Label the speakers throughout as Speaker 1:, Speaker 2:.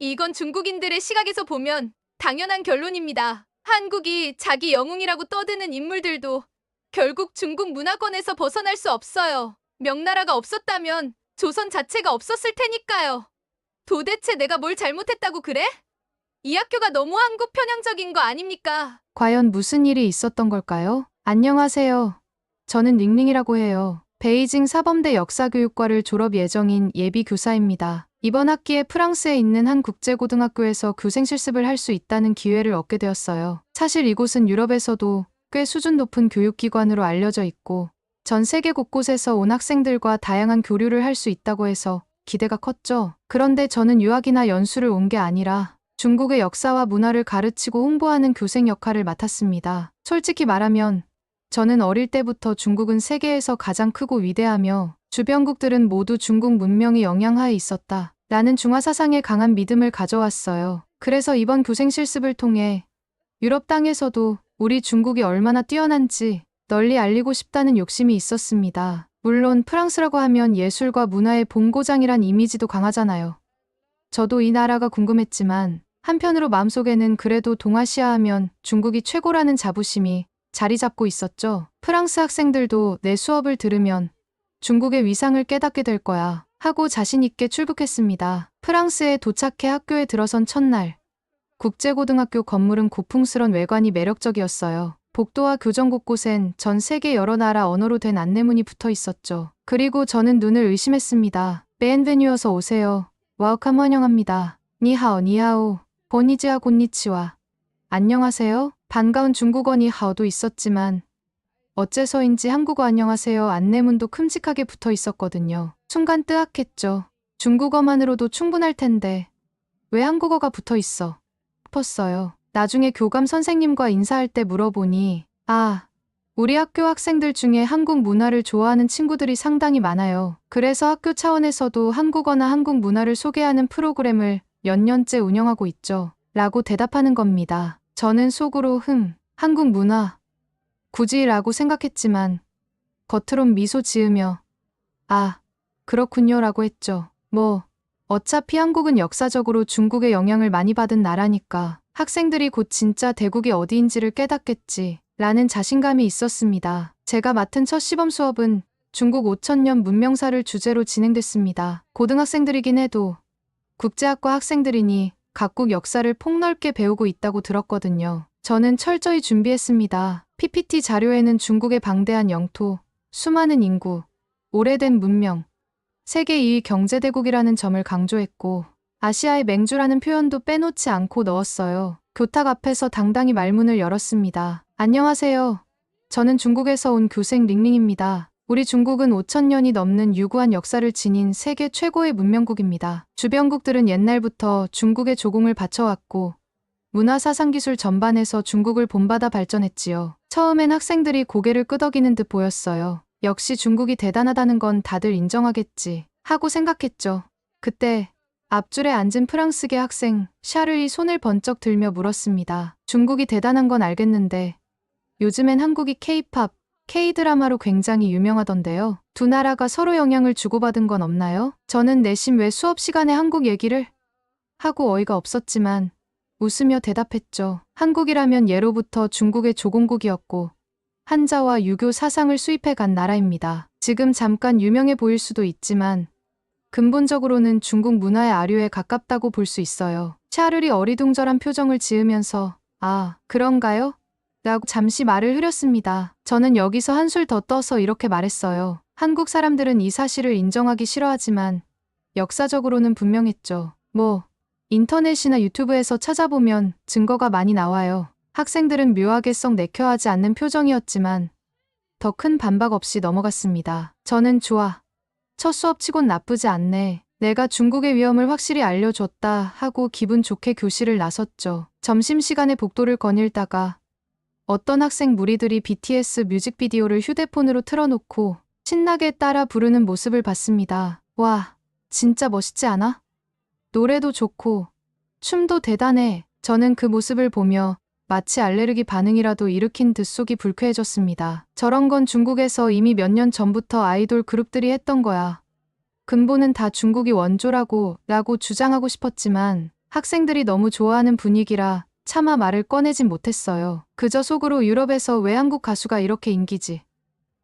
Speaker 1: 이건 중국인들의 시각에서 보면 당연한 결론입니다. 한국이 자기 영웅이라고 떠드는 인물들도 결국 중국 문화권에서 벗어날 수 없어요. 명나라가 없었다면 조선 자체가 없었을 테니까요. 도대체 내가 뭘 잘못했다고 그래? 이 학교가 너무 한국 편향적인 거 아닙니까?
Speaker 2: 과연 무슨 일이 있었던 걸까요? 안녕하세요. 저는 링링이라고 해요. 베이징 사범대 역사교육과를 졸업 예정인 예비 교사입니다. 이번 학기에 프랑스에 있는 한 국제고등학교에서 교생 실습을 할 수 있다는 기회를 얻게 되었어요. 사실 이곳은 유럽에서도 꽤 수준 높은 교육기관으로 알려져 있고 전 세계 곳곳에서 온 학생들과 다양한 교류를 할 수 있다고 해서 기대가 컸죠. 그런데 저는 유학이나 연수를 온 게 아니라 중국의 역사와 문화를 가르치고 홍보하는 교생 역할을 맡았습니다. 솔직히 말하면 저는 어릴 때부터 중국은 세계에서 가장 크고 위대하며 주변국들은 모두 중국 문명의 영향하에 있었다 라는 중화 사상에 강한 믿음을 가져왔어요. 그래서 이번 교생 실습을 통해 유럽 땅에서도 우리 중국이 얼마나 뛰어난지 널리 알리고 싶다는 욕심이 있었습니다. 물론 프랑스라고 하면 예술과 문화의 본고장이란 이미지도 강하잖아요. 저도 이 나라가 궁금했지만 한편으로 마음속에는 그래도 동아시아 하면 중국이 최고라는 자부심이 자리 잡고 있었죠. 프랑스 학생들도 내 수업을 들으면 중국의 위상을 깨닫게 될 거야 하고 자신 있게 출국했습니다. 프랑스에 도착해 학교에 들어선 첫날, 국제고등학교 건물은 고풍스런 외관이 매력적이었어요. 복도와 교정 곳곳엔 전 세계 여러 나라 언어로 된 안내문이 붙어 있었죠. 그리고 저는 눈을 의심했습니다. 비엔베뉴 어서 오세요. 와우캄 환영합니다. 니하오 니하오. 고니지와 곤니치와. 안녕하세요. 반가운 중국어 니하오도 있었지만 어째서인지 한국어 안녕하세요 안내문도 큼직하게 붙어 있었거든요. 순간 뜨악했죠. 중국어만으로도 충분할 텐데 왜 한국어가 붙어 있어? 싶었어요. 나중에 교감 선생님과 인사할 때 물어보니 우리 학교 학생들 중에 한국 문화를 좋아하는 친구들이 상당히 많아요. 그래서 학교 차원에서도 한국어나 한국 문화를 소개하는 프로그램을 몇 년째 운영하고 있죠. 라고 대답하는 겁니다. 저는 속으로 한국 문화 굳이 라고 생각했지만 겉으론 미소 지으며 그렇군요 라고 했죠. 어차피 한국은 역사적으로 중국의 영향을 많이 받은 나라니까 학생들이 곧 진짜 대국이 어디인지를 깨닫겠지 라는 자신감이 있었습니다. 제가 맡은 첫 시범 수업은 중국 5000년 문명사를 주제로 진행됐습니다. 고등학생들이긴 해도 국제학과 학생들이니 각국 역사를 폭넓게 배우고 있다고 들었거든요. 저는 철저히 준비했습니다. PPT 자료에는 중국의 방대한 영토, 수많은 인구, 오래된 문명, 세계 2위 경제대국이라는 점을 강조했고 아시아의 맹주라는 표현도 빼놓지 않고 넣었어요. 교탁 앞에서 당당히 말문을 열었습니다. 안녕하세요. 저는 중국에서 온 교생 링링입니다. 우리 중국은 5000년이 넘는 유구한 역사를 지닌 세계 최고의 문명국입니다. 주변국들은 옛날부터 중국에 조공을 바쳐왔고 문화사상기술 전반에서 중국을 본받아 발전했지요. 처음엔 학생들이 고개를 끄덕이는 듯 보였어요. 역시 중국이 대단하다는 건 다들 인정하겠지 하고 생각했죠. 그때 앞줄에 앉은 프랑스계 학생 샤를이 손을 번쩍 들며 물었습니다. 중국이 대단한 건 알겠는데 요즘엔 한국이 K-팝, K-드라마로 굉장히 유명하던데요. 두 나라가 서로 영향을 주고받은 건 없나요? 저는 내심 왜 수업 시간에 한국 얘기를? 하고 어이가 없었지만 웃으며 대답했죠. 한국이라면 예로부터 중국의 조공국이었고 한자와 유교 사상을 수입해 간 나라입니다. 지금 잠깐 유명해 보일 수도 있지만 근본적으로는 중국 문화의 아류에 가깝다고 볼 수 있어요. 샤를이 어리둥절한 표정을 지으면서 그런가요? 라고 잠시 말을 흐렸습니다. 저는 여기서 한술 더 떠서 이렇게 말했어요. 한국 사람들은 이 사실을 인정하기 싫어하지만 역사적으로는 분명했죠. 인터넷이나 유튜브에서 찾아보면 증거가 많이 나와요. 학생들은 묘하게 썩 내켜하지 않는 표정이었지만 더 큰 반박 없이 넘어갔습니다. 저는 좋아. 첫 수업치곤 나쁘지 않네. 내가 중국의 위험을 확실히 알려줬다 하고 기분 좋게 교실을 나섰죠. 점심시간에 복도를 거닐다가 어떤 학생 무리들이 BTS 뮤직비디오를 휴대폰으로 틀어놓고 신나게 따라 부르는 모습을 봤습니다. 와, 진짜 멋있지 않아? 노래도 좋고 춤도 대단해. 저는 그 모습을 보며 마치 알레르기 반응이라도 일으킨 듯 속이 불쾌해졌습니다. 저런 건 중국에서 이미 몇 년 전부터 아이돌 그룹들이 했던 거야. 근본은 다 중국이 원조라고 주장하고 싶었지만 학생들이 너무 좋아하는 분위기라 차마 말을 꺼내진 못했어요. 그저 속으로 유럽에서 왜 한국 가수가 이렇게 인기지?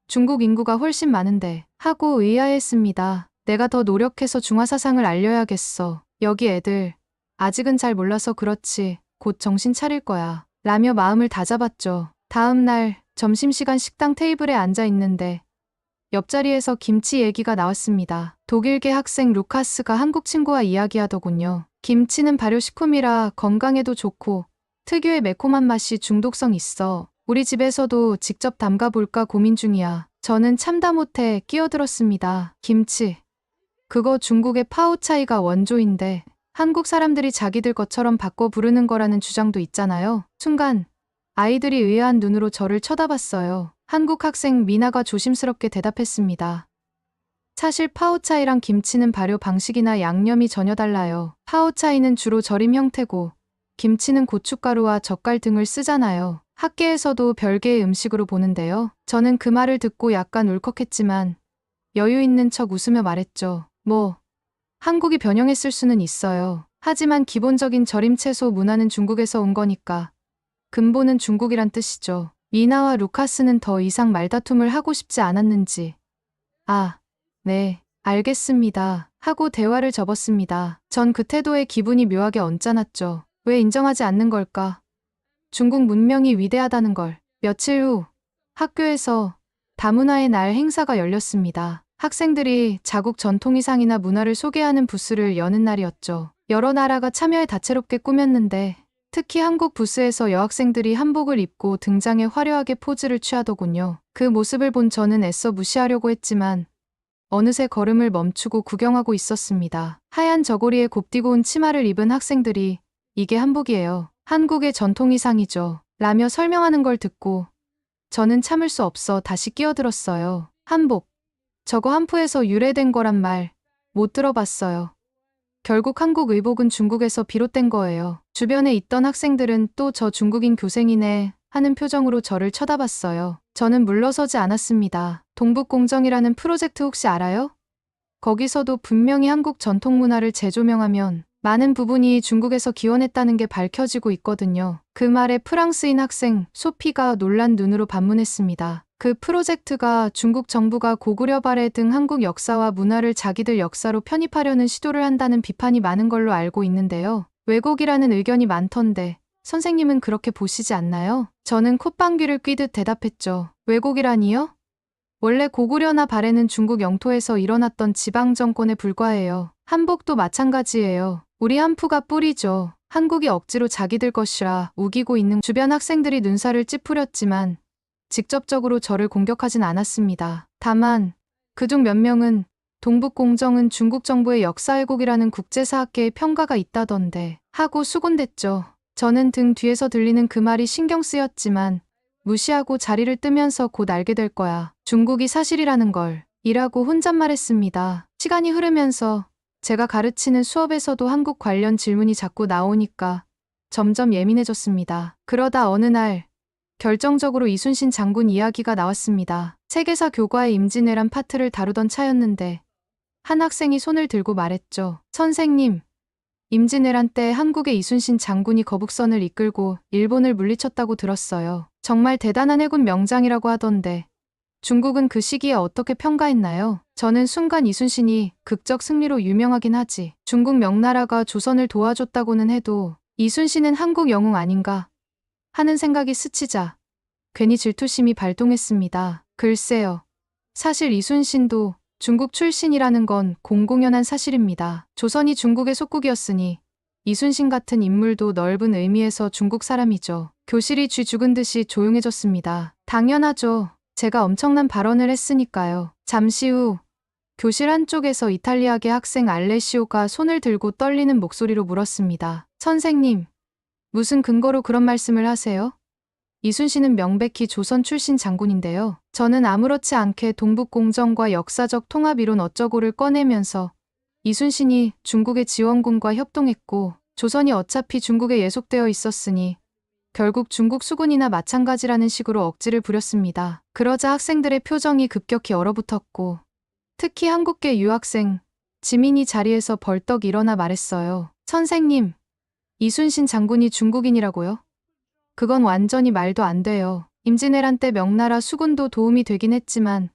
Speaker 2: 중국 인구가 훨씬 많은데 하고 의아했습니다. 내가 더 노력해서 중화사상을 알려야겠어. 여기 애들 아직은 잘 몰라서 그렇지 곧 정신 차릴 거야. 라며 마음을 다잡았죠. 다음 날 점심시간 식당 테이블에 앉아 있는데 옆자리에서 김치 얘기가 나왔습니다. 독일계 학생 루카스가 한국 친구와 이야기하더군요. 김치는 발효식품이라 건강에도 좋고 특유의 매콤한 맛이 중독성 있어. 우리 집에서도 직접 담가볼까 고민 중이야. 저는 참다 못해 끼어들었습니다. 김치. 그거 중국의 파오차이가 원조인데 한국 사람들이 자기들 것처럼 바꿔 부르는 거라는 주장도 있잖아요. 순간 아이들이 의아한 눈으로 저를 쳐다봤어요. 한국 학생 미나가 조심스럽게 대답했습니다. 사실 파오차이랑 김치는 발효 방식이나 양념이 전혀 달라요. 파오차이는 주로 절임 형태고 김치는 고춧가루와 젓갈 등을 쓰잖아요. 학계에서도 별개의 음식으로 보는데요. 저는 그 말을 듣고 약간 울컥했지만 여유 있는 척 웃으며 말했죠. 한국이 변형했을 수는 있어요. 하지만 기본적인 절임 채소 문화는 중국에서 온 거니까 근본은 중국이란 뜻이죠. 미나와 루카스는 더 이상 말다툼을 하고 싶지 않았는지 네, 알겠습니다. 하고 대화를 접었습니다. 전 그 태도에 기분이 묘하게 언짢았죠. 왜 인정하지 않는 걸까? 중국 문명이 위대하다는 걸. 며칠 후 학교에서 다문화의 날 행사가 열렸습니다. 학생들이 자국 전통의상이나 문화를 소개하는 부스를 여는 날이었죠. 여러 나라가 참여해 다채롭게 꾸몄는데 특히 한국 부스에서 여학생들이 한복을 입고 등장해 화려하게 포즈를 취하더군요. 그 모습을 본 저는 애써 무시하려고 했지만 어느새 걸음을 멈추고 구경하고 있었습니다. 하얀 저고리에 곱디고 온 치마를 입은 학생들이 이게 한복이에요. 한국의 전통의상이죠. 라며 설명하는 걸 듣고 저는 참을 수 없어 다시 끼어들었어요. 한복. 저거 한푸에서 유래된 거란 말 못 들어봤어요. 결국 한국 의복은 중국에서 비롯된 거예요. 주변에 있던 학생들은 또 저 중국인 교생이네 하는 표정으로 저를 쳐다봤어요. 저는 물러서지 않았습니다. 동북공정이라는 프로젝트 혹시 알아요? 거기서도 분명히 한국 전통문화를 재조명하면 많은 부분이 중국에서 기원했다는 게 밝혀지고 있거든요. 그 말에 프랑스인 학생 소피가 놀란 눈으로 반문했습니다. 그 프로젝트가 중국 정부가 고구려 발해 등 한국 역사와 문화를 자기들 역사로 편입하려는 시도를 한다는 비판이 많은 걸로 알고 있는데요. 왜곡이라는 의견이 많던데 선생님은 그렇게 보시지 않나요? 저는 콧방귀를 뀌듯 대답했죠. 왜곡이라니요? 원래 고구려나 발해는 중국 영토에서 일어났던 지방정권에 불과해요. 한복도 마찬가지예요. 우리 한푸가 뿌리죠. 한국이 억지로 자기들 것이라 우기고 있는 주변 학생들이 눈살을 찌푸렸지만 직접적으로 저를 공격하진 않았습니다. 다만 그중 몇 명은 동북공정은 중국 정부의 역사 왜곡이라는 국제사학계의 평가가 있다던데 하고 수군댔죠. 저는 등 뒤에서 들리는 그 말이 신경 쓰였지만 무시하고 자리를 뜨면서 곧 알게 될 거야. 중국이 사실이라는 걸. 이라고 혼잣말했습니다. 시간이 흐르면서 제가 가르치는 수업에서도 한국 관련 질문이 자꾸 나오니까 점점 예민해졌습니다. 그러다 어느 날 결정적으로 이순신 장군 이야기가 나왔습니다. 세계사 교과의 임진왜란 파트를 다루던 차였는데 한 학생이 손을 들고 말했죠. 선생님, 임진왜란 때 한국의 이순신 장군이 거북선을 이끌고 일본을 물리쳤다고 들었어요. 정말 대단한 해군 명장이라고 하던데 중국은 그 시기에 어떻게 평가했나요? 저는 순간 이순신이 극적 승리로 유명하긴 하지. 중국 명나라가 조선을 도와줬다고는 해도 이순신은 한국 영웅 아닌가 하는 생각이 스치자 괜히 질투심이 발동했습니다. 글쎄요. 사실 이순신도 중국 출신이라는 건 공공연한 사실입니다. 조선이 중국의 속국이었으니 이순신 같은 인물도 넓은 의미에서 중국 사람이죠. 교실이 쥐 죽은 듯이 조용해졌습니다. 당연하죠. 제가 엄청난 발언을 했으니까요. 잠시 후 교실 한쪽에서 이탈리아계 학생 알레시오가 손을 들고 떨리는 목소리로 물었습니다. 선생님, 무슨 근거로 그런 말씀을 하세요? 이순신은 명백히 조선 출신 장군인데요. 저는 아무렇지 않게 동북공정과 역사적 통합이론 어쩌고를 꺼내면서 이순신이 중국의 지원군과 협동했고 조선이 어차피 중국에 예속되어 있었으니 결국 중국 수군이나 마찬가지라는 식으로 억지를 부렸습니다. 그러자 학생들의 표정이 급격히 얼어붙었고 특히 한국계 유학생 지민이 자리에서 벌떡 일어나 말했어요. 선생님, 이순신 장군이 중국인이라고요? 그건 완전히 말도 안 돼요. 임진왜란 때 명나라 수군도 도움이 되긴 했지만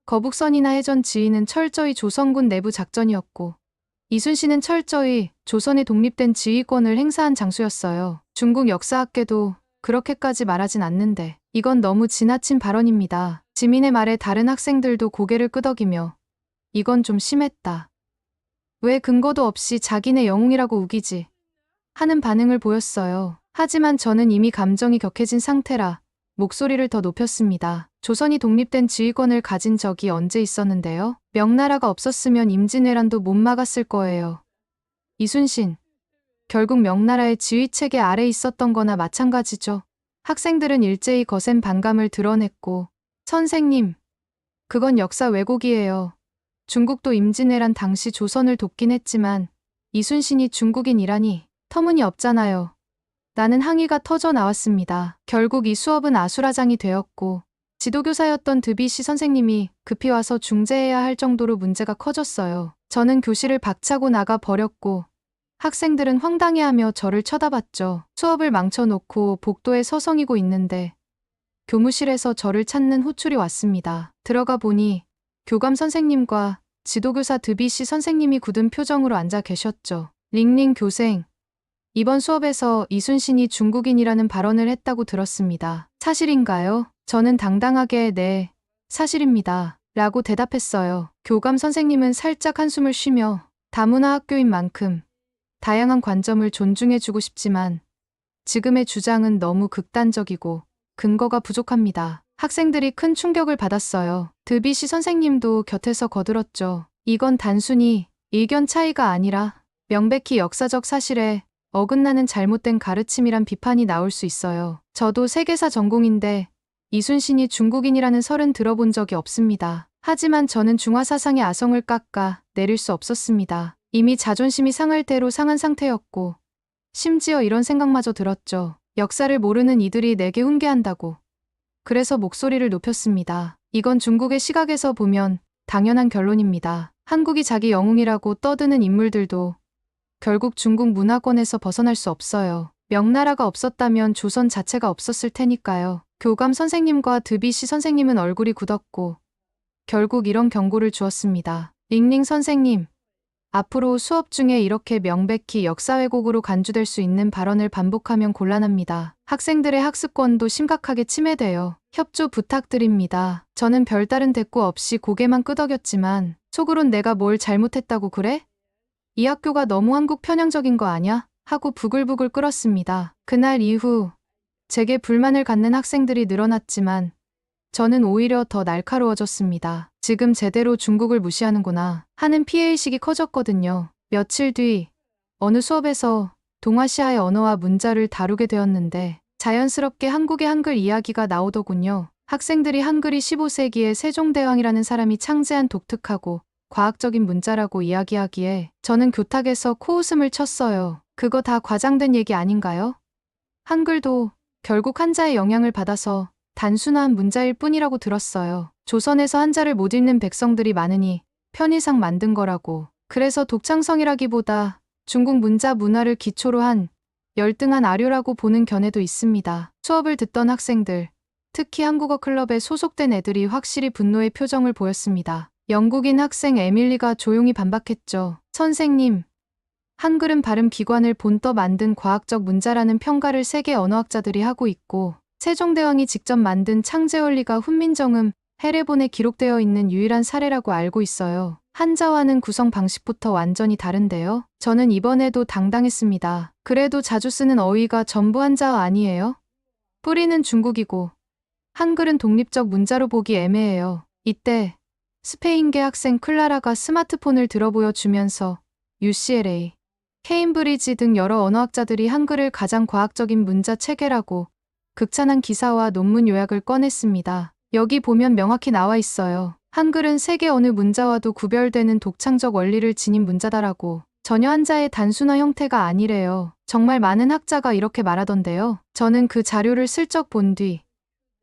Speaker 2: 거북선이나 해전 지휘는 철저히 조선군 내부 작전이었고 이순신은 철저히 조선의 독립된 지휘권을 행사한 장수였어요. 중국 역사학계도 그렇게까지 말하진 않는데 이건 너무 지나친 발언입니다. 지민의 말에 다른 학생들도 고개를 끄덕이며 이건 좀 심했다. 왜 근거도 없이 자기네 영웅이라고 우기지? 하는 반응을 보였어요. 하지만 저는 이미 감정이 격해진 상태라 목소리를 더 높였습니다. 조선이 독립된 지휘권을 가진 적이 언제 있었는데요? 명나라가 없었으면 임진왜란도 못 막았을 거예요. 이순신, 결국 명나라의 지휘체계 아래 있었던 거나 마찬가지죠. 학생들은 일제히 거센 반감을 드러냈고 선생님, 그건 역사 왜곡이에요. 중국도 임진왜란 당시 조선을 돕긴 했지만 이순신이 중국인이라니 터무니없잖아요. 나는 항의가 터져 나왔습니다. 결국 이 수업은 아수라장이 되었고 지도교사였던 드비시 선생님이 급히 와서 중재해야 할 정도로 문제가 커졌어요. 저는 교실을 박차고 나가 버렸고 학생들은 황당해하며 저를 쳐다봤죠. 수업을 망쳐놓고 복도에 서성이고 있는데 교무실에서 저를 찾는 호출이 왔습니다. 들어가 보니 교감 선생님과 지도교사 드비시 선생님이 굳은 표정으로 앉아 계셨죠. 링링 교생, 이번 수업에서 이순신이 중국인이라는 발언을 했다고 들었습니다. 사실인가요? 저는 당당하게 네, 사실입니다. 라고 대답했어요. 교감 선생님은 살짝 한숨을 쉬며 다문화 학교인 만큼 다양한 관점을 존중해주고 싶지만 지금의 주장은 너무 극단적이고 근거가 부족합니다. 학생들이 큰 충격을 받았어요. 드비시 선생님도 곁에서 거들었죠. 이건 단순히 의견 차이가 아니라 명백히 역사적 사실에 어긋나는 잘못된 가르침이란 비판이 나올 수 있어요. 저도 세계사 전공인데 이순신이 중국인이라는 설은 들어본 적이 없습니다. 하지만 저는 중화 사상의 아성을 깎아 내릴 수 없었습니다. 이미 자존심이 상할 대로 상한 상태였고 심지어 이런 생각마저 들었죠. 역사를 모르는 이들이 내게 훈계한다고. 그래서 목소리를 높였습니다. 이건 중국의 시각에서 보면 당연한 결론입니다. 한국이 자기 영웅이라고 떠드는 인물들도 결국 중국 문화권에서 벗어날 수 없어요. 명나라가 없었다면 조선 자체가 없었을 테니까요. 교감 선생님과 드비시 선생님은 얼굴이 굳었고 결국 이런 경고를 주었습니다. 링링 선생님, 앞으로 수업 중에 이렇게 명백히 역사 왜곡으로 간주될 수 있는 발언을 반복하면 곤란합니다. 학생들의 학습권도 심각하게 침해돼요. 협조 부탁드립니다. 저는 별다른 대꾸 없이 고개만 끄덕였지만 속으론 내가 뭘 잘못했다고 그래? 이 학교가 너무 한국 편향적인 거 아냐? 하고 부글부글 끓었습니다. 그날 이후 제게 불만을 갖는 학생들이 늘어났지만 저는 오히려 더 날카로워졌습니다. 지금 제대로 중국을 무시하는구나 하는 피해의식이 커졌거든요. 며칠 뒤 어느 수업에서 동아시아의 언어와 문자를 다루게 되었는데 자연스럽게 한국의 한글 이야기가 나오더군요. 학생들이 한글이 15세기에 세종대왕이라는 사람이 창제한 독특하고 과학적인 문자라고 이야기하기에 저는 교탁에서 코웃음을 쳤어요. 그거 다 과장된 얘기 아닌가요? 한글도 결국 한자의 영향을 받아서 단순한 문자일 뿐이라고 들었어요. 조선에서 한자를 못 읽는 백성들이 많으니 편의상 만든 거라고. 그래서 독창성이라기보다 중국 문자 문화를 기초로 한 열등한 아류라고 보는 견해도 있습니다. 수업을 듣던 학생들, 특히 한국어 클럽에 소속된 애들이 확실히 분노의 표정을 보였습니다. 영국인 학생 에밀리가 조용히 반박했죠. 선생님, 한글은 발음 기관을 본떠 만든 과학적 문자라는 평가를 세계 언어학자들이 하고 있고 세종대왕이 직접 만든 창제원리가 훈민정음, 해례본에 기록되어 있는 유일한 사례라고 알고 있어요. 한자와는 구성 방식부터 완전히 다른데요. 저는 이번에도 당당했습니다. 그래도 자주 쓰는 어휘가 전부 한자어 아니에요? 뿌리는 중국이고 한글은 독립적 문자로 보기 애매해요. 이때 스페인계 학생 클라라가 스마트폰을 들어보여주면서 UCLA, 케임브리지 등 여러 언어학자들이 한글을 가장 과학적인 문자 체계라고 극찬한 기사와 논문 요약을 꺼냈습니다. 여기 보면 명확히 나와 있어요. 한글은 세계 어느 문자와도 구별되는 독창적 원리를 지닌 문자다라고. 전혀 한자의 단순화 형태가 아니래요. 정말 많은 학자가 이렇게 말하던데요. 저는 그 자료를 슬쩍 본 뒤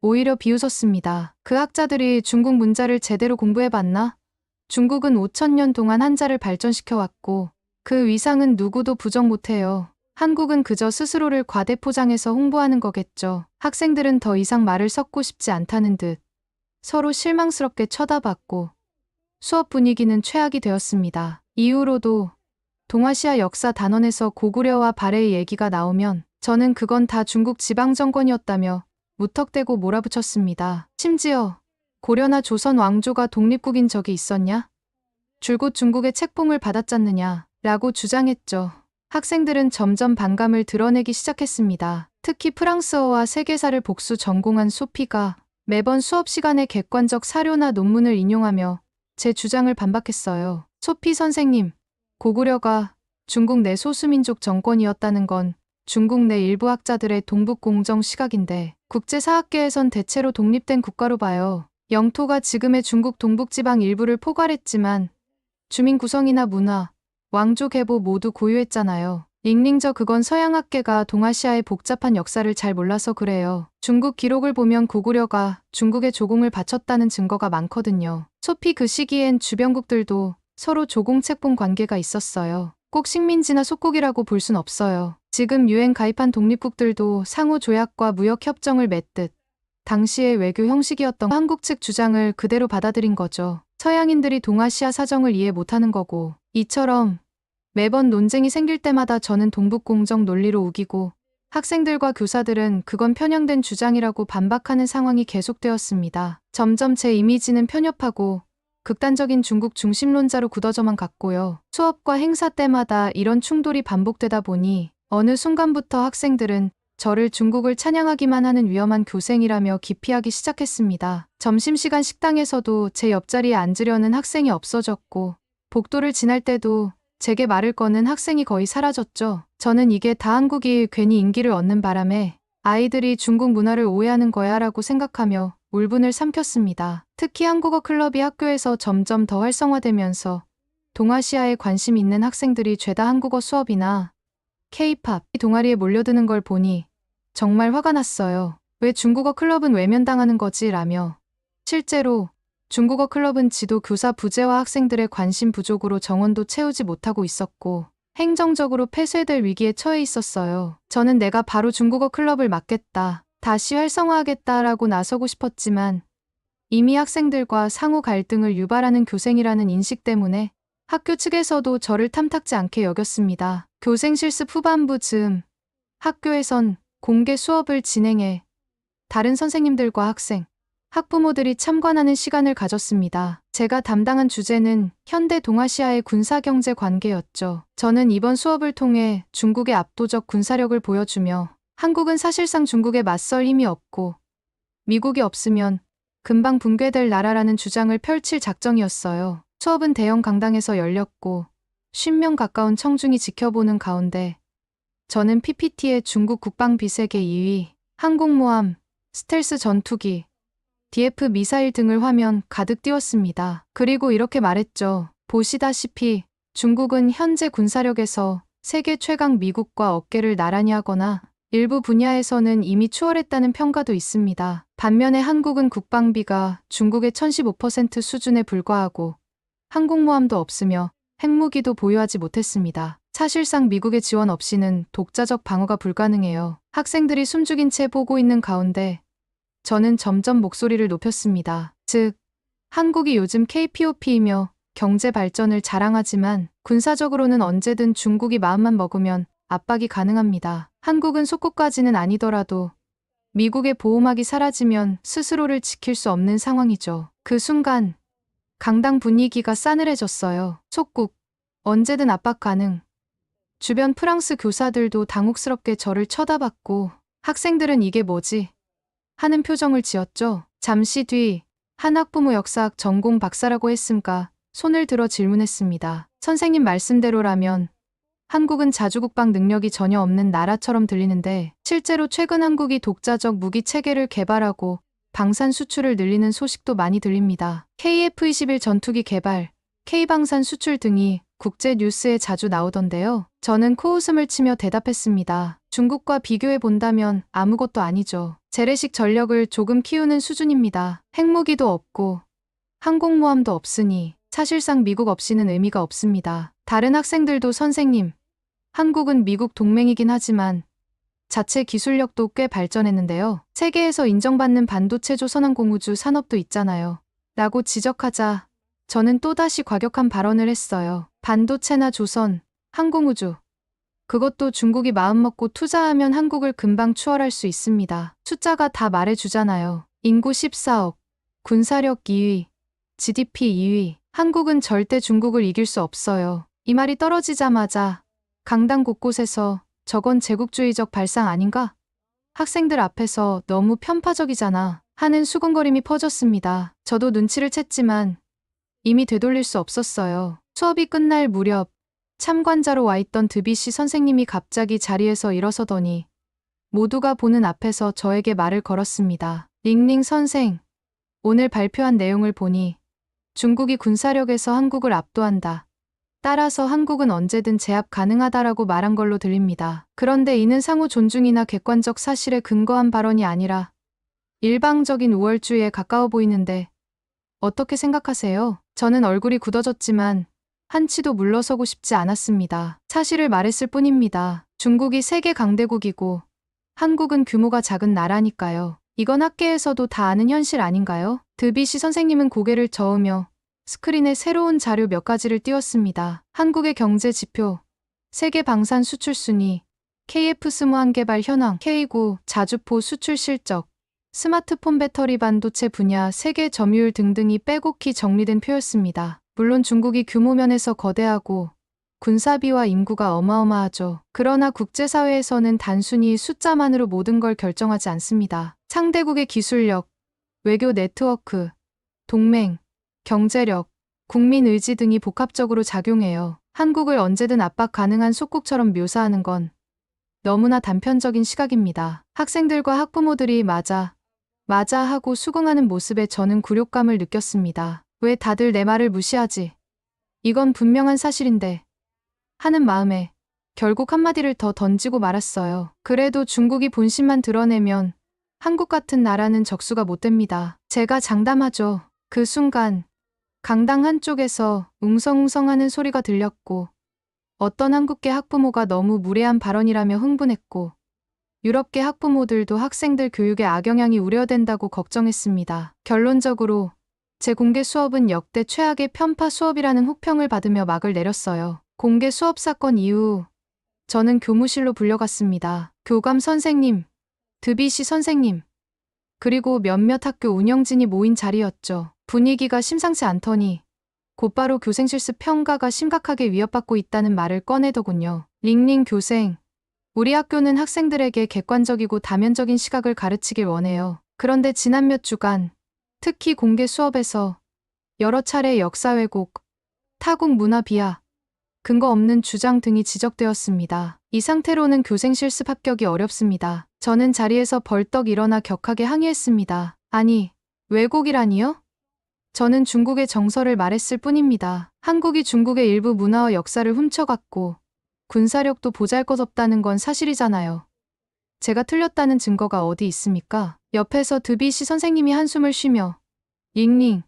Speaker 2: 오히려 비웃었습니다. 그 학자들이 중국 문자를 제대로 공부해봤나? 중국은 5,000년 동안 한자를 발전시켜왔고 그 위상은 누구도 부정 못해요. 한국은 그저 스스로를 과대포장해서 홍보하는 거겠죠. 학생들은 더 이상 말을 섞고 싶지 않다는 듯 서로 실망스럽게 쳐다봤고 수업 분위기는 최악이 되었습니다. 이후로도 동아시아 역사 단원에서 고구려와 발해의 얘기가 나오면 저는 그건 다 중국 지방정권이었다며 무턱대고 몰아붙였습니다. 심지어 고려나 조선 왕조가 독립국인 적이 있었냐? 줄곧 중국의 책봉을 받았잖느냐? 라고 주장했죠. 학생들은 점점 반감을 드러내기 시작했습니다. 특히 프랑스어와 세계사를 복수 전공한 소피가 매번 수업 시간에 객관적 사료나 논문을 인용하며 제 주장을 반박했어요. 소피 선생님, 고구려가 중국 내 소수민족 정권이었다는 건 중국 내 일부 학자들의 동북공정 시각인데 국제사학계에선 대체로 독립된 국가로 봐요. 영토가 지금의 중국 동북지방 일부를 포괄했지만 주민 구성이나 문화, 왕조 계보 모두 고유했잖아요. 링링저 그건 서양학계가 동아시아의 복잡한 역사를 잘 몰라서 그래요. 중국 기록을 보면 고구려가 중국에 조공을 바쳤다는 증거가 많거든요. 소피 그 시기엔 주변국들도 서로 조공책봉 관계가 있었어요. 꼭 식민지나 속국이라고 볼 순 없어요. 지금 유엔 가입한 독립국들도 상호 조약과 무역 협정을 맺듯 당시의 외교 형식이었던 한국 측 주장을 그대로 받아들인 거죠. 서양인들이 동아시아 사정을 이해 못하는 거고 이처럼 매번 논쟁이 생길 때마다 저는 동북공정 논리로 우기고 학생들과 교사들은 그건 편향된 주장이라고 반박하는 상황이 계속되었습니다. 점점 제 이미지는 편협하고 극단적인 중국 중심론자로 굳어져만 갔고요. 수업과 행사 때마다 이런 충돌이 반복되다 보니 어느 순간부터 학생들은 저를 중국을 찬양하기만 하는 위험한 교생이라며 기피하기 시작했습니다. 점심시간 식당에서도 제 옆자리에 앉으려는 학생이 없어졌고 복도를 지날 때도 제게 말을 거는 학생이 거의 사라졌죠. 저는 이게 다 한국이 괜히 인기를 얻는 바람에 아이들이 중국 문화를 오해하는 거야 라고 생각하며 울분을 삼켰습니다. 특히 한국어 클럽이 학교에서 점점 더 활성화되면서 동아시아에 관심 있는 학생들이 죄다 한국어 수업이나 K-팝 동아리에 몰려드는 걸 보니 정말 화가 났어요. 왜 중국어 클럽은 외면당하는 거지? 라며. 실제로 중국어 클럽은 지도 교사 부재와 학생들의 관심 부족으로 정원도 채우지 못하고 있었고 행정적으로 폐쇄될 위기에 처해 있었어요. 저는 내가 바로 중국어 클럽을 맡겠다, 다시 활성화하겠다라고 나서고 싶었지만 이미 학생들과 상호 갈등을 유발하는 교생이라는 인식 때문에 학교 측에서도 저를 탐탁지 않게 여겼습니다. 교생 실습 후반부 즈음 학교에선 공개 수업을 진행해 다른 선생님들과 학생, 학부모들이 참관하는 시간을 가졌습니다. 제가 담당한 주제는 현대 동아시아의 군사경제 관계였죠. 저는 이번 수업을 통해 중국의 압도적 군사력을 보여주며 한국은 사실상 중국에 맞설 힘이 없고 미국이 없으면 금방 붕괴될 나라라는 주장을 펼칠 작정이었어요. 수업은 대형 강당에서 열렸고 50명 가까운 청중이 지켜보는 가운데 저는 PPT에 중국 국방비세계 2위, 항공모함, 스텔스 전투기, DF 미사일 등을 화면 가득 띄웠습니다. 그리고 이렇게 말했죠. 보시다시피 중국은 현재 군사력에서 세계 최강 미국과 어깨를 나란히 하거나 일부 분야에서는 이미 추월했다는 평가도 있습니다. 반면에 한국은 국방비가 중국의 1015% 수준에 불과하고 항공모함도 없으며 핵무기도 보유하지 못했습니다. 사실상 미국의 지원 없이는 독자적 방어가 불가능해요. 학생들이 숨죽인 채 보고 있는 가운데 저는 점점 목소리를 높였습니다. 즉, 한국이 요즘 KPOP이며 경제 발전을 자랑하지만 군사적으로는 언제든 중국이 마음만 먹으면 압박이 가능합니다. 한국은 속국까지는 아니더라도 미국의 보호막이 사라지면 스스로를 지킬 수 없는 상황이죠. 그 순간 강당 분위기가 싸늘해졌어요. 속국, 언제든 압박 가능. 주변 프랑스 교사들도 당혹스럽게 저를 쳐다봤고 학생들은 이게 뭐지? 하는 표정을 지었죠. 잠시 뒤 한 학부모 역사학 전공 박사라고 했음까 손을 들어 질문했습니다. 선생님 말씀대로라면 한국은 자주국방 능력이 전혀 없는 나라처럼 들리는데 실제로 최근 한국이 독자적 무기 체계를 개발하고 방산 수출을 늘리는 소식도 많이 들립니다. KF-21 전투기 개발, K방산 수출 등이 국제 뉴스에 자주 나오던데요. 저는 코웃음을 치며 대답했습니다. 중국과 비교해 본다면 아무것도 아니죠. 재래식 전력을 조금 키우는 수준입니다. 핵무기도 없고 항공모함도 없으니 사실상 미국 없이는 의미가 없습니다. 다른 학생들도 선생님, 한국은 미국 동맹이긴 하지만 자체 기술력도 꽤 발전했는데요. 세계에서 인정받는 반도체 조선항공우주 산업도 있잖아요. 라고 지적하자 저는 또다시 과격한 발언을 했어요. 반도체나 조선, 항공우주. 그것도 중국이 마음먹고 투자하면 한국을 금방 추월할 수 있습니다. 숫자가 다 말해주잖아요. 인구 14억, 군사력 2위, GDP 2위. 한국은 절대 중국을 이길 수 없어요. 이 말이 떨어지자마자 강당 곳곳에서 저건 제국주의적 발상 아닌가? 학생들 앞에서 너무 편파적이잖아 하는 수군거림이 퍼졌습니다. 저도 눈치를 챘지만 이미 되돌릴 수 없었어요. 수업이 끝날 무렵 참관자로 와 있던 드비시 선생님이 갑자기 자리에서 일어서더니 모두가 보는 앞에서 저에게 말을 걸었습니다. 링링 선생, 오늘 발표한 내용을 보니 중국이 군사력에서 한국을 압도한다. 따라서 한국은 언제든 제압 가능하다라고 말한 걸로 들립니다. 그런데 이는 상호 존중이나 객관적 사실에 근거한 발언이 아니라 일방적인 우월주의에 가까워 보이는데 어떻게 생각하세요? 저는 얼굴이 굳어졌지만 한치도 물러서고 싶지 않았습니다. 사실을 말했을 뿐입니다. 중국이 세계 강대국이고 한국은 규모가 작은 나라니까요. 이건 학계에서도 다 아는 현실 아닌가요? 드비시 선생님은 고개를 저으며 스크린에 새로운 자료 몇 가지를 띄웠습니다. 한국의 경제 지표, 세계 방산 수출 순위, KF 스무한 개발 현황, K9 자주포 수출 실적, 스마트폰 배터리 반도체 분야 세계 점유율 등등이 빼곡히 정리된 표였습니다. 물론 중국이 규모 면에서 거대하고 군사비와 인구가 어마어마하죠. 그러나 국제사회에서는 단순히 숫자만으로 모든 걸 결정하지 않습니다. 상대국의 기술력, 외교 네트워크, 동맹, 경제력, 국민 의지 등이 복합적으로 작용해요. 한국을 언제든 압박 가능한 속국처럼 묘사하는 건 너무나 단편적인 시각입니다. 학생들과 학부모들이 맞아 하고 수긍하는 모습에 저는 굴욕감을 느꼈습니다. 왜 다들 내 말을 무시하지? 이건 분명한 사실인데 하는 마음에 결국 한마디를 더 던지고 말았어요. 그래도 중국이 본심만 드러내면 한국 같은 나라는 적수가 못 됩니다. 제가 장담하죠. 그 순간 강당 한쪽에서 웅성웅성하는 소리가 들렸고 어떤 한국계 학부모가 너무 무례한 발언이라며 흥분했고 유럽계 학부모들도 학생들 교육에 악영향이 우려된다고 걱정했습니다. 결론적으로 제 공개 수업은 역대 최악의 편파 수업이라는 혹평을 받으며 막을 내렸어요. 공개 수업 사건 이후 저는 교무실로 불려갔습니다. 교감 선생님, 드비시 선생님, 그리고 몇몇 학교 운영진이 모인 자리였죠. 분위기가 심상치 않더니 곧바로 교생 실습 평가가 심각하게 위협받고 있다는 말을 꺼내더군요. 링링 교생, 우리 학교는 학생들에게 객관적이고 다면적인 시각을 가르치길 원해요. 그런데 지난 몇 주간 특히 공개 수업에서 여러 차례 역사 왜곡, 타국 문화 비하, 근거 없는 주장 등이 지적되었습니다. 이 상태로는 교생 실습 합격이 어렵습니다. 저는 자리에서 벌떡 일어나 격하게 항의했습니다. 아니, 왜곡이라니요? 저는 중국의 정서를 말했을 뿐입니다. 한국이 중국의 일부 문화와 역사를 훔쳐갔고 군사력도 보잘것없다는 건 사실이잖아요. 제가 틀렸다는 증거가 어디 있습니까? 옆에서 드비시 선생님이 한숨을 쉬며 링링,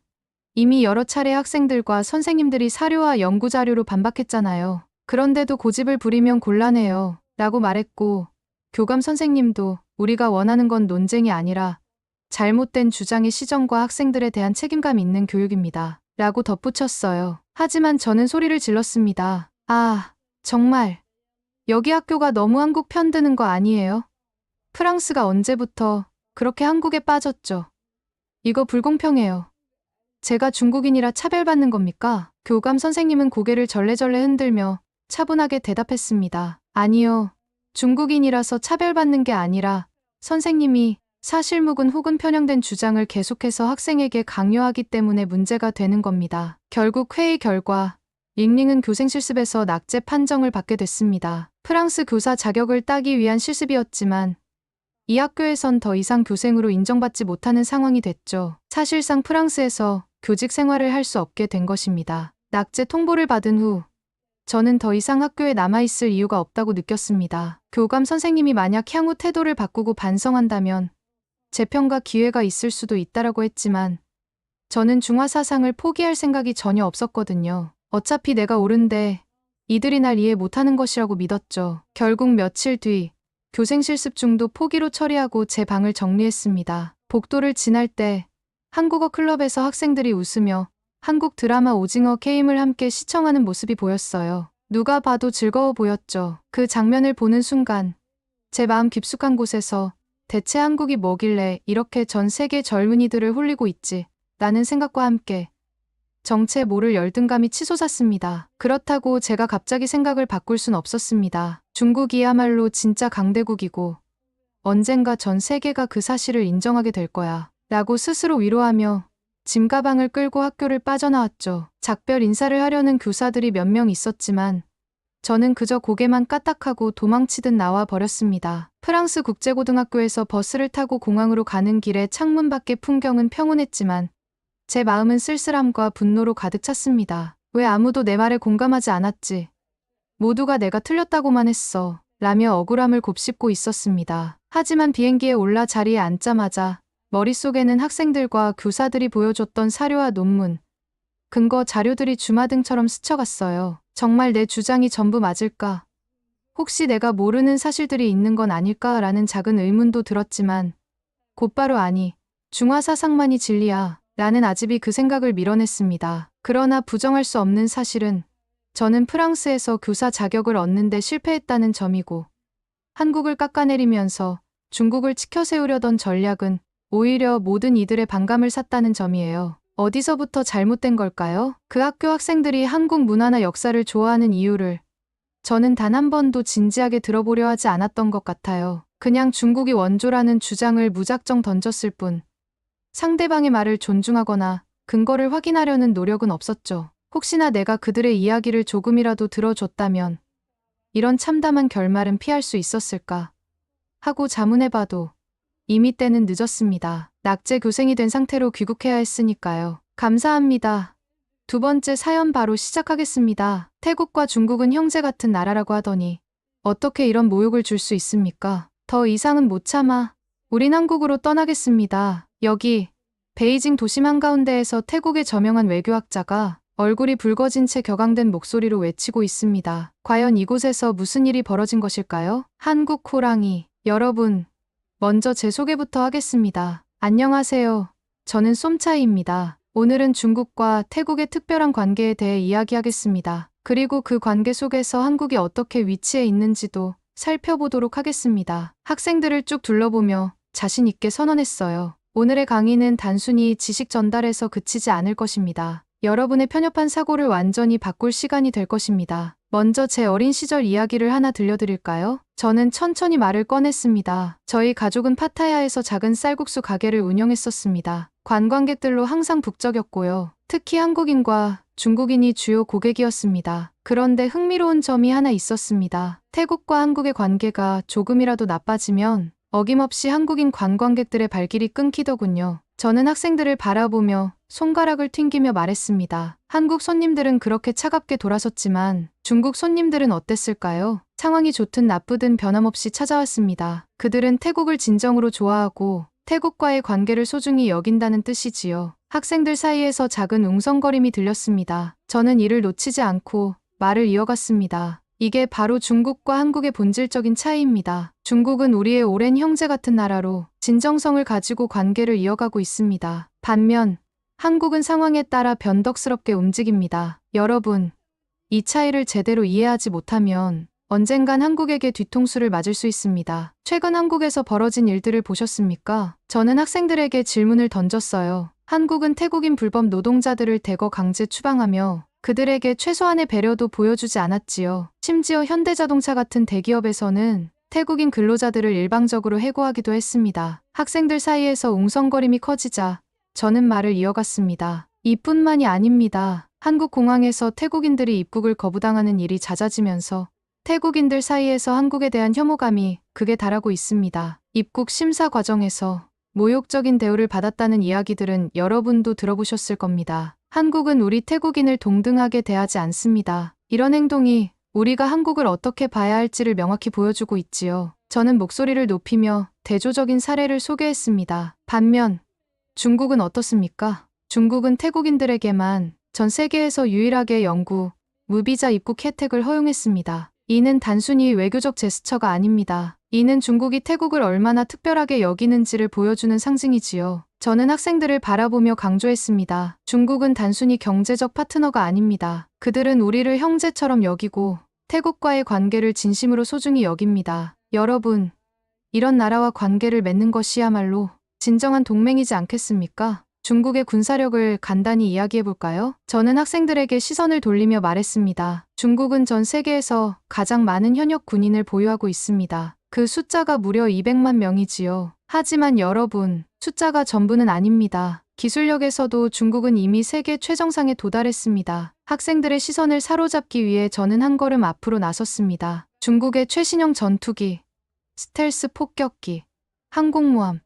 Speaker 2: 이미 여러 차례 학생들과 선생님들이 사료와 연구자료로 반박했잖아요. 그런데도 고집을 부리면 곤란해요. 라고 말했고 교감 선생님도 우리가 원하는 건 논쟁이 아니라 잘못된 주장의 시정과 학생들에 대한 책임감 있는 교육입니다. 라고 덧붙였어요. 하지만 저는 소리를 질렀습니다. 아, 정말 여기 학교가 너무 한국 편드는 거 아니에요? 프랑스가 언제부터 그렇게 한국에 빠졌죠? 이거 불공평해요. 제가 중국인이라 차별받는 겁니까? 교감 선생님은 고개를 절레절레 흔들며 차분하게 대답했습니다. 아니요. 중국인이라서 차별받는 게 아니라 선생님이 사실무근 혹은 편향된 주장을 계속해서 학생에게 강요하기 때문에 문제가 되는 겁니다. 결국 회의 결과 링링은 교생 실습에서 낙제 판정을 받게 됐습니다. 프랑스 교사 자격을 따기 위한 실습이었지만 이 학교에선 더 이상 교생으로 인정받지 못하는 상황이 됐죠. 사실상 프랑스에서 교직 생활을 할 수 없게 된 것입니다. 낙제 통보를 받은 후 저는 더 이상 학교에 남아있을 이유가 없다고 느꼈습니다. 교감 선생님이 만약 향후 태도를 바꾸고 반성한다면 재평가 기회가 있을 수도 있다라고 했지만 저는 중화 사상을 포기할 생각이 전혀 없었거든요. 어차피 내가 옳은데 이들이 날 이해 못하는 것이라고 믿었죠. 결국 며칠 뒤 교생 실습 중도 포기로 처리하고 제 방을 정리했습니다. 복도를 지날 때 한국어 클럽에서 학생들이 웃으며 한국 드라마 오징어 게임을 함께 시청하는 모습이 보였어요. 누가 봐도 즐거워 보였죠. 그 장면을 보는 순간 제 마음 깊숙한 곳에서 대체 한국이 뭐길래 이렇게 전 세계 젊은이들을 홀리고 있지? 라는 생각과 함께 정체 모를 열등감이 치솟았습니다. 그렇다고 제가 갑자기 생각을 바꿀 순 없었습니다. 중국이야말로 진짜 강대국이고 언젠가 전 세계가 그 사실을 인정하게 될 거야. 라고 스스로 위로하며 짐가방을 끌고 학교를 빠져나왔죠. 작별 인사를 하려는 교사들이 몇 명 있었지만 저는 그저 고개만 까딱하고 도망치듯 나와 버렸습니다. 프랑스 국제고등학교에서 버스를 타고 공항으로 가는 길에 창문 밖의 풍경은 평온했지만 제 마음은 쓸쓸함과 분노로 가득 찼습니다. 왜 아무도 내 말에 공감하지 않았지? 모두가 내가 틀렸다고만 했어. 라며 억울함을 곱씹고 있었습니다. 하지만 비행기에 올라 자리에 앉자마자 머릿속에는 학생들과 교사들이 보여줬던 사료와 논문, 근거 자료들이 주마등처럼 스쳐갔어요. 정말 내 주장이 전부 맞을까? 혹시 내가 모르는 사실들이 있는 건 아닐까라는 작은 의문도 들었지만 곧바로 아니, 중화사상만이 진리야 라는 아집이 그 생각을 밀어냈습니다. 그러나 부정할 수 없는 사실은 저는 프랑스에서 교사 자격을 얻는 데 실패했다는 점이고 한국을 깎아내리면서 중국을 치켜세우려던 전략은 오히려 모든 이들의 반감을 샀다는 점이에요. 어디서부터 잘못된 걸까요? 그 학교 학생들이 한국 문화나 역사를 좋아하는 이유를 저는 단 한 번도 진지하게 들어보려 하지 않았던 것 같아요. 그냥 중국이 원조라는 주장을 무작정 던졌을 뿐 상대방의 말을 존중하거나 근거를 확인하려는 노력은 없었죠. 혹시나 내가 그들의 이야기를 조금이라도 들어줬다면 이런 참담한 결말은 피할 수 있었을까 하고 자문해봐도 이미 때는 늦었습니다. 낙제 교생이 된 상태로 귀국해야 했으니까요. 감사합니다. 두 번째 사연 바로 시작하겠습니다. 태국과 중국은 형제 같은 나라라고 하더니 어떻게 이런 모욕을 줄 수 있습니까? 더 이상은 못 참아. 우린 한국으로 떠나겠습니다. 여기 베이징 도심 한가운데에서 태국의 저명한 외교학자가 얼굴이 붉어진 채 격앙된 목소리로 외치고 있습니다. 과연 이곳에서 무슨 일이 벌어진 것일까요? 한국 호랑이. 여러분, 먼저 제 소개부터 하겠습니다. 안녕하세요. 저는 쏨차이입니다. 오늘은 중국과 태국의 특별한 관계에 대해 이야기하겠습니다. 그리고 그 관계 속에서 한국이 어떻게 위치해 있는지도 살펴보도록 하겠습니다. 학생들을 쭉 둘러보며 자신 있게 선언했어요. 오늘의 강의는 단순히 지식 전달에서 그치지 않을 것입니다. 여러분의 편협한 사고를 완전히 바꿀 시간이 될 것입니다. 먼저 제 어린 시절 이야기를 하나 들려드릴까요? 저는 천천히 말을 꺼냈습니다. 저희 가족은 파타야에서 작은 쌀국수 가게를 운영했었습니다. 관광객들로 항상 북적였고요. 특히 한국인과 중국인이 주요 고객이었습니다. 그런데 흥미로운 점이 하나 있었습니다. 태국과 한국의 관계가 조금이라도 나빠지면 어김없이 한국인 관광객들의 발길이 끊기더군요. 저는 학생들을 바라보며 손가락을 튕기며 말했습니다. 한국 손님들은 그렇게 차갑게 돌아섰지만 중국 손님들은 어땠을까요? 상황이 좋든 나쁘든 변함없이 찾아왔습니다. 그들은 태국을 진정으로 좋아하고 태국과의 관계를 소중히 여긴다는 뜻이지요. 학생들 사이에서 작은 웅성거림이 들렸습니다. 저는 이를 놓치지 않고 말을 이어갔습니다. 이게 바로 중국과 한국의 본질적인 차이입니다. 중국은 우리의 오랜 형제 같은 나라로 진정성을 가지고 관계를 이어가고 있습니다. 반면 한국은 상황에 따라 변덕스럽게 움직입니다. 여러분, 이 차이를 제대로 이해하지 못하면 언젠간 한국에게 뒤통수를 맞을 수 있습니다. 최근 한국에서 벌어진 일들을 보셨습니까? 저는 학생들에게 질문을 던졌어요. 한국은 태국인 불법 노동자들을 대거 강제 추방하며 그들에게 최소한의 배려도 보여주지 않았지요. 심지어 현대자동차 같은 대기업에서는 태국인 근로자들을 일방적으로 해고하기도 했습니다. 학생들 사이에서 웅성거림이 커지자 저는 말을 이어갔습니다. 이뿐만이 아닙니다. 한국 공항에서 태국인들이 입국을 거부당하는 일이 잦아지면서 태국인들 사이에서 한국에 대한 혐오감이 극에 달하고 있습니다. 입국 심사 과정에서 모욕적인 대우를 받았다는 이야기들은 여러분도 들어보셨을 겁니다. 한국은 우리 태국인을 동등하게 대하지 않습니다. 이런 행동이 우리가 한국을 어떻게 봐야 할지를 명확히 보여주고 있지요. 저는 목소리를 높이며 대조적인 사례를 소개했습니다. 반면 중국은 어떻습니까? 중국은 태국인들에게만 전 세계에서 유일하게 영구, 무비자 입국 혜택을 허용했습니다. 이는 단순히 외교적 제스처가 아닙니다. 이는 중국이 태국을 얼마나 특별하게 여기는지를 보여주는 상징이지요. 저는 학생들을 바라보며 강조했습니다. 중국은 단순히 경제적 파트너가 아닙니다. 그들은 우리를 형제처럼 여기고 태국과의 관계를 진심으로 소중히 여깁니다. 여러분, 이런 나라와 관계를 맺는 것이야말로 진정한 동맹이지 않겠습니까? 중국의 군사력을 간단히 이야기해볼까요? 저는 학생들에게 시선을 돌리며 말했습니다. 중국은 전 세계에서 가장 많은 현역 군인을 보유하고 있습니다. 그 숫자가 무려 200만 명이지요. 하지만 여러분, 숫자가 전부는 아닙니다. 기술력에서도 중국은 이미 세계 최정상에 도달했습니다. 학생들의 시선을 사로잡기 위해 저는 한 걸음 앞으로 나섰습니다. 중국의 최신형 전투기, 스텔스 폭격기, 항공모함,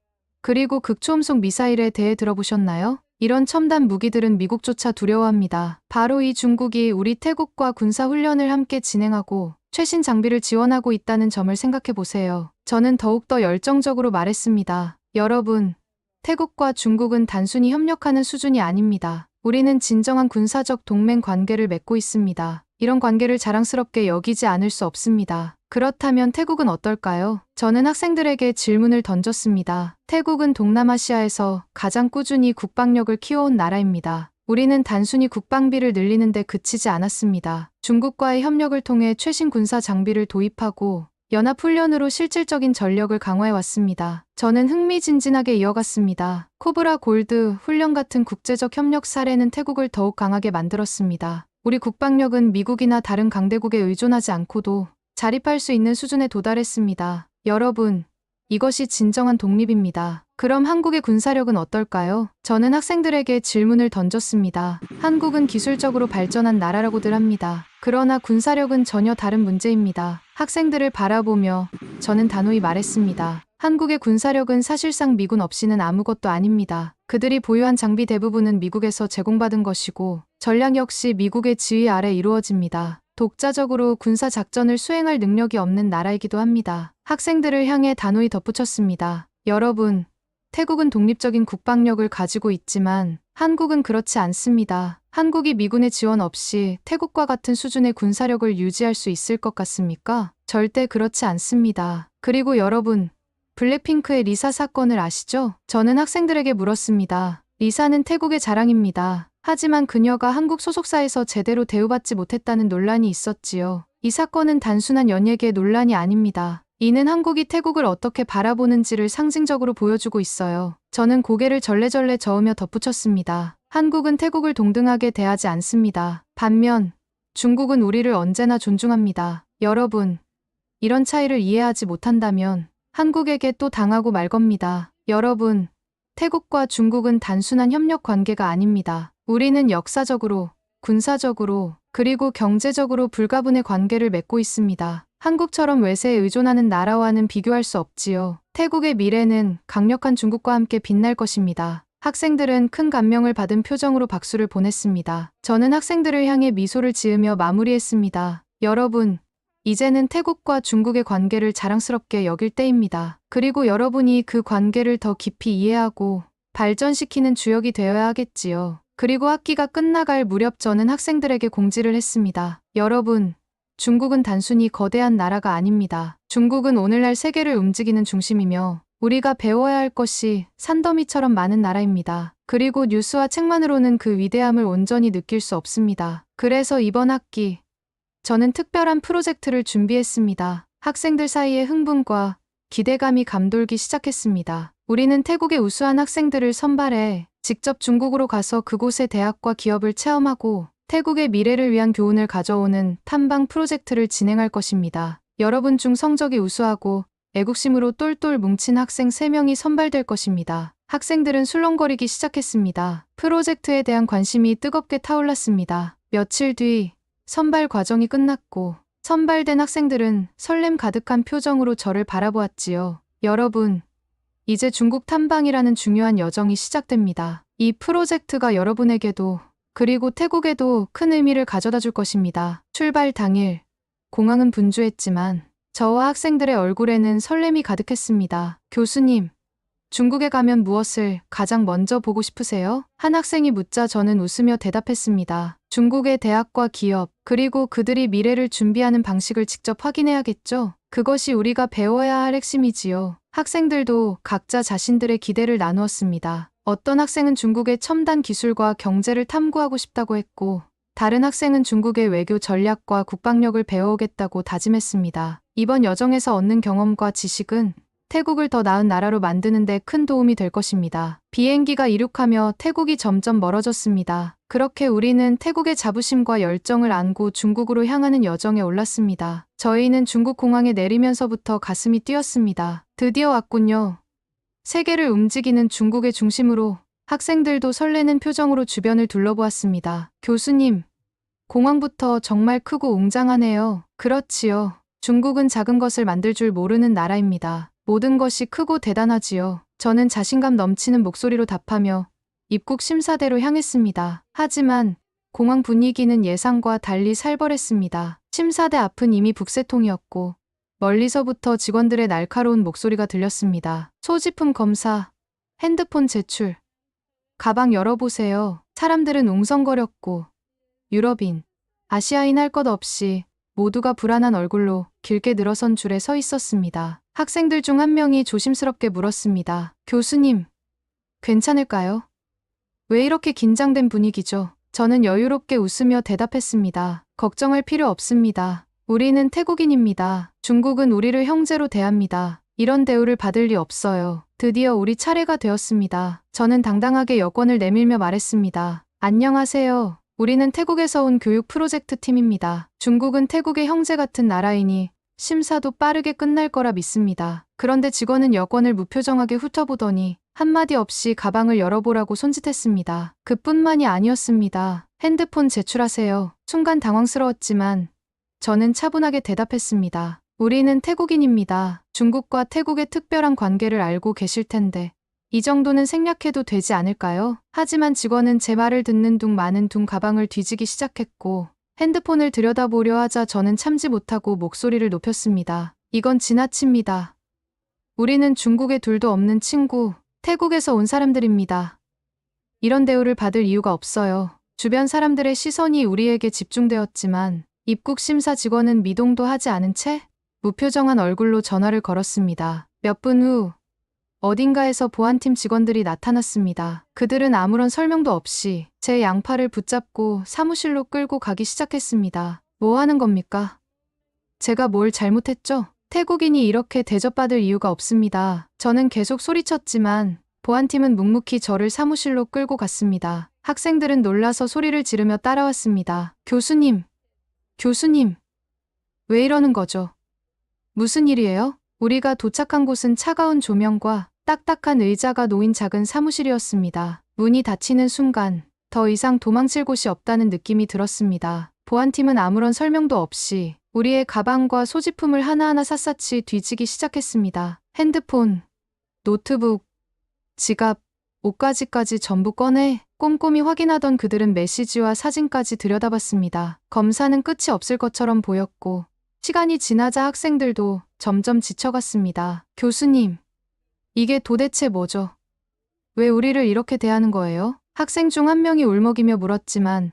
Speaker 2: 그리고 극초음속 미사일에 대해 들어보셨나요? 이런 첨단 무기들은 미국조차 두려워합니다. 바로 이 중국이 우리 태국과 군사훈련을 함께 진행하고 최신 장비를 지원하고 있다는 점을 생각해 보세요. 저는 더욱더 열정적으로 말했습니다. 여러분, 태국과 중국은 단순히 협력하는 수준이 아닙니다. 우리는 진정한 군사적 동맹 관계를 맺고 있습니다. 이런 관계를 자랑스럽게 여기지 않을 수 없습니다. 그렇다면 태국은 어떨까요? 저는 학생들에게 질문을 던졌습니다. 태국은 동남아시아에서 가장 꾸준히 국방력을 키워온 나라입니다. 우리는 단순히 국방비를 늘리는 데 그치지 않았습니다. 중국과의 협력을 통해 최신 군사 장비를 도입하고 연합훈련으로 실질적인 전력을 강화해왔습니다. 저는 흥미진진하게 이어갔습니다. 코브라 골드 훈련 같은 국제적 협력 사례는 태국을 더욱 강하게 만들었습니다. 우리 국방력은 미국이나 다른 강대국에 의존하지 않고도 자립할 수 있는 수준에 도달했습니다. 여러분, 이것이 진정한 독립입니다. 그럼 한국의 군사력은 어떨까요? 저는 학생들에게 질문을 던졌습니다. 한국은 기술적으로 발전한 나라라고들 합니다. 그러나 군사력은 전혀 다른 문제입니다. 학생들을 바라보며 저는 단호히 말했습니다. 한국의 군사력은 사실상 미군 없이는 아무것도 아닙니다. 그들이 보유한 장비 대부분은 미국에서 제공받은 것이고 전략 역시 미국의 지휘 아래 이루어집니다. 독자적으로 군사 작전을 수행할 능력이 없는 나라이기도 합니다. 학생들을 향해 단호히 덧붙였습니다. 여러분, 태국은 독립적인 국방력을 가지고 있지만 한국은 그렇지 않습니다. 한국이 미군의 지원 없이 태국과 같은 수준의 군사력을 유지할 수 있을 것 같습니까? 절대 그렇지 않습니다. 그리고 여러분, 블랙핑크의 리사 사건을 아시죠? 저는 학생들에게 물었습니다. 리사는 태국의 자랑입니다. 하지만 그녀가 한국 소속사에서 제대로 대우받지 못했다는 논란이 있었지요. 이 사건은 단순한 연예계의 논란이 아닙니다. 이는 한국이 태국을 어떻게 바라보는지를 상징적으로 보여주고 있어요. 저는 고개를 절레절레 저으며 덧붙였습니다. 한국은 태국을 동등하게 대하지 않습니다. 반면 중국은 우리를 언제나 존중합니다. 여러분, 이런 차이를 이해하지 못한다면 한국에게 또 당하고 말 겁니다. 여러분, 태국과 중국은 단순한 협력 관계가 아닙니다. 우리는 역사적으로, 군사적으로, 그리고 경제적으로 불가분의 관계를 맺고 있습니다. 한국처럼 외세에 의존하는 나라와는 비교할 수 없지요. 태국의 미래는 강력한 중국과 함께 빛날 것입니다. 학생들은 큰 감명을 받은 표정으로 박수를 보냈습니다. 저는 학생들을 향해 미소를 지으며 마무리했습니다. 여러분, 이제는 태국과 중국의 관계를 자랑스럽게 여길 때입니다. 그리고 여러분이 그 관계를 더 깊이 이해하고 발전시키는 주역이 되어야 하겠지요. 그리고 학기가 끝나갈 무렵 저는 학생들에게 공지를 했습니다. 여러분, 중국은 단순히 거대한 나라가 아닙니다. 중국은 오늘날 세계를 움직이는 중심이며 우리가 배워야 할 것이 산더미처럼 많은 나라입니다. 그리고 뉴스와 책만으로는 그 위대함을 온전히 느낄 수 없습니다. 그래서 이번 학기 저는 특별한 프로젝트를 준비했습니다. 학생들 사이에 흥분과 기대감이 감돌기 시작했습니다. 우리는 태국의 우수한 학생들을 선발해 직접 중국으로 가서 그곳의 대학과 기업을 체험하고 태국의 미래를 위한 교훈을 가져오는 탐방 프로젝트를 진행할 것입니다. 여러분 중 성적이 우수하고 애국심으로 똘똘 뭉친 학생 3명이 선발될 것입니다. 학생들은 술렁거리기 시작했습니다. 프로젝트에 대한 관심이 뜨겁게 타올랐습니다. 며칠 뒤 선발 과정이 끝났고 선발된 학생들은 설렘 가득한 표정으로 저를 바라보았지요. 여러분, 이제 중국 탐방이라는 중요한 여정이 시작됩니다. 이 프로젝트가 여러분에게도 그리고 태국에도 큰 의미를 가져다 줄 것입니다. 출발 당일, 공항은 분주했지만 저와 학생들의 얼굴에는 설렘이 가득했습니다. 교수님, 중국에 가면 무엇을 가장 먼저 보고 싶으세요? 한 학생이 묻자 저는 웃으며 대답했습니다. 중국의 대학과 기업, 그리고 그들이 미래를 준비하는 방식을 직접 확인해야겠죠? 그것이 우리가 배워야 할 핵심이지요. 학생들도 각자 자신들의 기대를 나누었습니다. 어떤 학생은 중국의 첨단 기술과 경제를 탐구하고 싶다고 했고, 다른 학생은 중국의 외교 전략과 국방력을 배워오겠다고 다짐했습니다. 이번 여정에서 얻는 경험과 지식은 태국을 더 나은 나라로 만드는 데 큰 도움이 될 것입니다. 비행기가 이륙하며 태국이 점점 멀어졌습니다. 그렇게 우리는 태국의 자부심과 열정을 안고 중국으로 향하는 여정에 올랐습니다. 저희는 중국 공항에 내리면서부터 가슴이 뛰었습니다. 드디어 왔군요. 세계를 움직이는 중국의 중심으로. 학생들도 설레는 표정으로 주변을 둘러보았습니다. 교수님, 공항부터 정말 크고 웅장하네요. 그렇지요. 중국은 작은 것을 만들 줄 모르는 나라입니다. 모든 것이 크고 대단하지요. 저는 자신감 넘치는 목소리로 답하며 입국 심사대로 향했습니다. 하지만 공항 분위기는 예상과 달리 살벌했습니다. 심사대 앞은 이미 북새통이었고 멀리서부터 직원들의 날카로운 목소리가 들렸습니다. 소지품 검사, 핸드폰 제출, 가방 열어보세요. 사람들은 웅성거렸고 유럽인, 아시아인 할 것 없이 모두가 불안한 얼굴로 길게 늘어선 줄에 서 있었습니다. 학생들 중 한 명이 조심스럽게 물었습니다. 교수님, 괜찮을까요? 왜 이렇게 긴장된 분위기죠? 저는 여유롭게 웃으며 대답했습니다. 걱정할 필요 없습니다. 우리는 태국인입니다. 중국은 우리를 형제로 대합니다. 이런 대우를 받을 리 없어요. 드디어 우리 차례가 되었습니다. 저는 당당하게 여권을 내밀며 말했습니다. 안녕하세요. 우리는 태국에서 온 교육 프로젝트 팀입니다. 중국은 태국의 형제 같은 나라이니 심사도 빠르게 끝날 거라 믿습니다. 그런데 직원은 여권을 무표정하게 훑어보더니 한마디 없이 가방을 열어보라고 손짓했습니다. 그뿐만이 아니었습니다. 핸드폰 제출하세요. 순간 당황스러웠지만 저는 차분하게 대답했습니다. 우리는 태국인입니다. 중국과 태국의 특별한 관계를 알고 계실 텐데 이 정도는 생략해도 되지 않을까요? 하지만 직원은 제 말을 듣는 둥 마는 둥 가방을 뒤지기 시작했고 핸드폰을 들여다보려 하자 저는 참지 못하고 목소리를 높였습니다. 이건 지나칩니다. 우리는 중국에 둘도 없는 친구, 태국에서 온 사람들입니다. 이런 대우를 받을 이유가 없어요. 주변 사람들의 시선이 우리에게 집중되었지만 입국 심사 직원은 미동도 하지 않은 채 무표정한 얼굴로 전화를 걸었습니다. 몇 분 후 어딘가에서 보안팀 직원들이 나타났습니다. 그들은 아무런 설명도 없이 제 양팔을 붙잡고 사무실로 끌고 가기 시작했습니다. 뭐 하는 겁니까? 제가 뭘 잘못했죠? 태국인이 이렇게 대접받을 이유가 없습니다. 저는 계속 소리쳤지만 보안팀은 묵묵히 저를 사무실로 끌고 갔습니다. 학생들은 놀라서 소리를 지르며 따라왔습니다. 교수님, 교수님, 왜 이러는 거죠? 무슨 일이에요? 우리가 도착한 곳은 차가운 조명과 딱딱한 의자가 놓인 작은 사무실이었습니다. 문이 닫히는 순간 더 이상 도망칠 곳이 없다는 느낌이 들었습니다. 보안팀은 아무런 설명도 없이 우리의 가방과 소지품을 하나하나 샅샅이 뒤지기 시작했습니다. 핸드폰, 노트북, 지갑, 옷가지까지 전부 꺼내 꼼꼼히 확인하던 그들은 메시지와 사진까지 들여다봤습니다. 검사는 끝이 없을 것처럼 보였고 시간이 지나자 학생들도 점점 지쳐갔습니다. 교수님, 이게 도대체 뭐죠? 왜 우리를 이렇게 대하는 거예요? 학생 중 한 명이 울먹이며 물었지만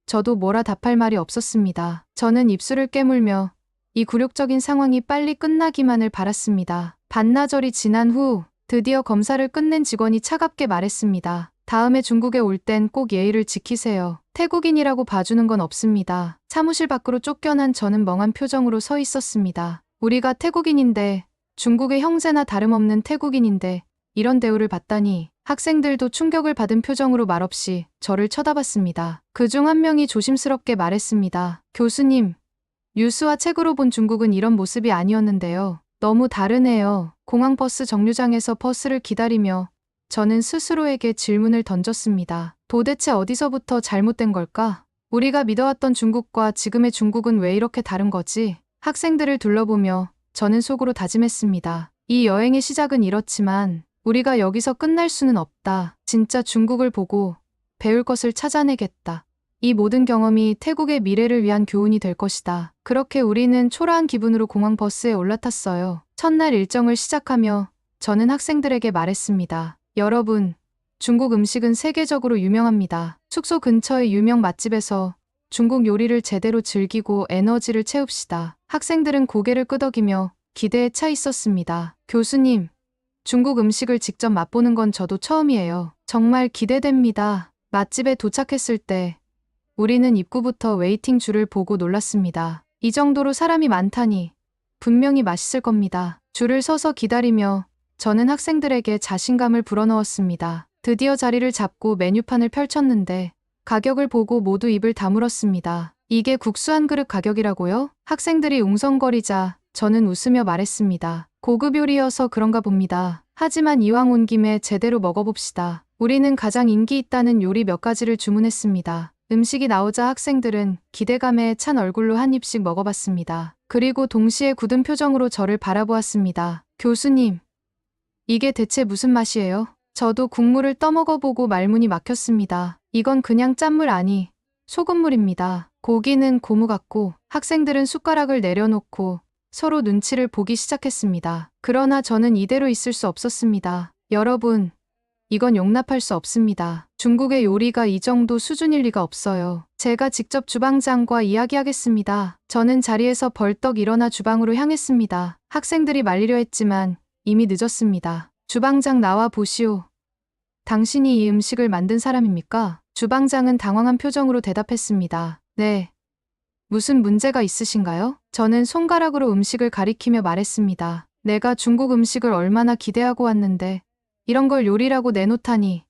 Speaker 2: 저도 뭐라 답할 말이 없었습니다. 저는 입술을 깨물며 이 굴욕적인 상황이 빨리 끝나기만을 바랐습니다. 반나절이 지난 후 드디어 검사를 끝낸 직원이 차갑게 말했습니다. 다음에 중국에 올 땐 꼭 예의를 지키세요. 태국인이라고 봐주는 건 없습니다. 사무실 밖으로 쫓겨난 저는 멍한 표정으로 서 있었습니다. 우리가 태국인인데 중국의 형제나 다름없는 태국인인데 이런 대우를 받다니. 학생들도 충격을 받은 표정으로 말없이 저를 쳐다봤습니다. 그중 한 명이 조심스럽게 말했습니다. 교수님, 뉴스와 책으로 본 중국은 이런 모습이 아니었는데요. 너무 다르네요. 공항 버스 정류장에서 버스를 기다리며 저는 스스로에게 질문을 던졌습니다. 도대체 어디서부터 잘못된 걸까? 우리가 믿어왔던 중국과 지금의 중국은 왜 이렇게 다른 거지? 학생들을 둘러보며 저는 속으로 다짐했습니다. 이 여행의 시작은 이렇지만 우리가 여기서 끝날 수는 없다. 진짜 중국을 보고 배울 것을 찾아내겠다. 이 모든 경험이 태국의 미래를 위한 교훈이 될 것이다. 그렇게 우리는 초라한 기분으로 공항 버스에 올라탔어요. 첫날 일정을 시작하며 저는 학생들에게 말했습니다. 여러분, 중국 음식은 세계적으로 유명합니다. 숙소 근처의 유명 맛집에서 중국 요리를 제대로 즐기고 에너지를 채웁시다. 학생들은 고개를 끄덕이며 기대에 차 있었습니다. 교수님, 중국 음식을 직접 맛보는 건 저도 처음이에요. 정말 기대됩니다. 맛집에 도착했을 때 우리는 입구부터 웨이팅 줄을 보고 놀랐습니다. 이 정도로 사람이 많다니 분명히 맛있을 겁니다. 줄을 서서 기다리며 저는 학생들에게 자신감을 불어넣었습니다. 드디어 자리를 잡고 메뉴판을 펼쳤는데 가격을 보고 모두 입을 다물었습니다. 이게 국수 한 그릇 가격이라고요? 학생들이 웅성거리자 저는 웃으며 말했습니다. 고급 요리여서 그런가 봅니다. 하지만 이왕 온 김에 제대로 먹어봅시다. 우리는 가장 인기 있다는 요리 몇 가지를 주문했습니다. 음식이 나오자 학생들은 기대감에 찬 얼굴로 한 입씩 먹어봤습니다. 그리고 동시에 굳은 표정으로 저를 바라보았습니다. 교수님, 이게 대체 무슨 맛이에요? 저도 국물을 떠먹어보고 말문이 막혔습니다. 이건 그냥 짠물 아니, 소금물입니다. 고기는 고무 같고 학생들은 숟가락을 내려놓고 서로 눈치를 보기 시작했습니다. 그러나 저는 이대로 있을 수 없었습니다. 여러분, 이건 용납할 수 없습니다. 중국의 요리가 이 정도 수준일 리가 없어요. 제가 직접 주방장과 이야기하겠습니다. 저는 자리에서 벌떡 일어나 주방으로 향했습니다. 학생들이 말리려 했지만 이미 늦었습니다. 주방장 나와 보시오. 당신이 이 음식을 만든 사람입니까? 주방장은 당황한 표정으로 대답했습니다. 네. 무슨 문제가 있으신가요? 저는 손가락으로 음식을 가리키며 말했습니다. 내가 중국 음식을 얼마나 기대하고 왔는데 이런 걸 요리라고 내놓다니.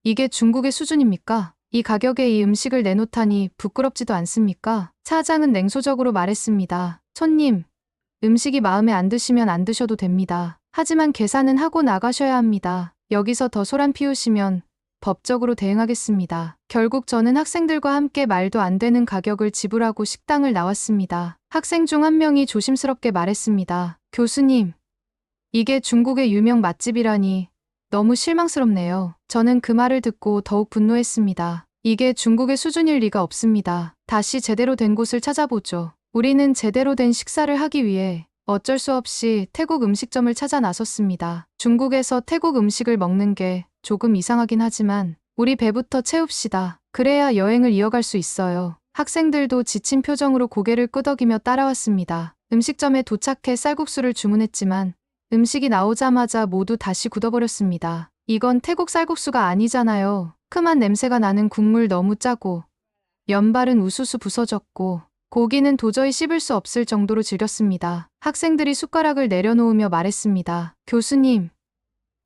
Speaker 2: 이게 중국의 수준입니까? 이 가격에 이 음식을 내놓다니 부끄럽지도 않습니까? 사장은 냉소적으로 말했습니다. 손님, 음식이 마음에 안 드시면 안 드셔도 됩니다. 하지만 계산은 하고 나가셔야 합니다. 여기서 더 소란 피우시면 법적으로 대응하겠습니다. 결국 저는 학생들과 함께 말도 안 되는 가격을 지불하고 식당을 나왔습니다. 학생 중 한 명이 조심스럽게 말했습니다. 교수님, 이게 중국의 유명 맛집이라니 너무 실망스럽네요. 저는 그 말을 듣고 더욱 분노했습니다. 이게 중국의 수준일 리가 없습니다. 다시 제대로 된 곳을 찾아보죠. 우리는 제대로 된 식사를 하기 위해 어쩔 수 없이 태국 음식점을 찾아 나섰습니다. 중국에서 태국 음식을 먹는 게 조금 이상하긴 하지만 우리 배부터 채웁시다. 그래야 여행을 이어갈 수 있어요. 학생들도 지친 표정으로 고개를 끄덕이며 따라왔습니다. 음식점에 도착해 쌀국수를 주문했지만 음식이 나오자마자 모두 다시 굳어버렸습니다. 이건 태국 쌀국수가 아니잖아요. 큼한 냄새가 나는 국물 너무 짜고 면발은 우수수 부서졌고 고기는 도저히 씹을 수 없을 정도로 질겼습니다. 학생들이 숟가락을 내려놓으며 말했습니다. 교수님,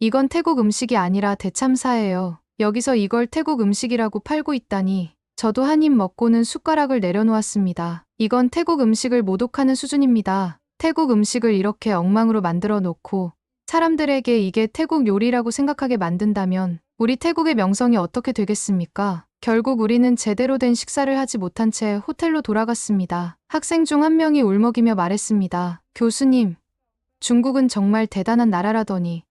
Speaker 2: 이건 태국 음식이 아니라 대참사예요. 여기서 이걸 태국 음식이라고 팔고 있다니. 저도 한 입 먹고는 숟가락을 내려놓았습니다. 이건 태국 음식을 모독하는 수준입니다. 태국 음식을 이렇게 엉망으로 만들어 놓고 사람들에게 이게 태국 요리라고 생각하게 만든다면 우리 태국의 명성이 어떻게 되겠습니까? 결국 우리는 제대로 된 식사를 하지 못한 채 호텔로 돌아갔습니다. 학생 중 한 명이 울먹이며 말했습니다. 교수님, 중국은 정말 대단한 나라라더니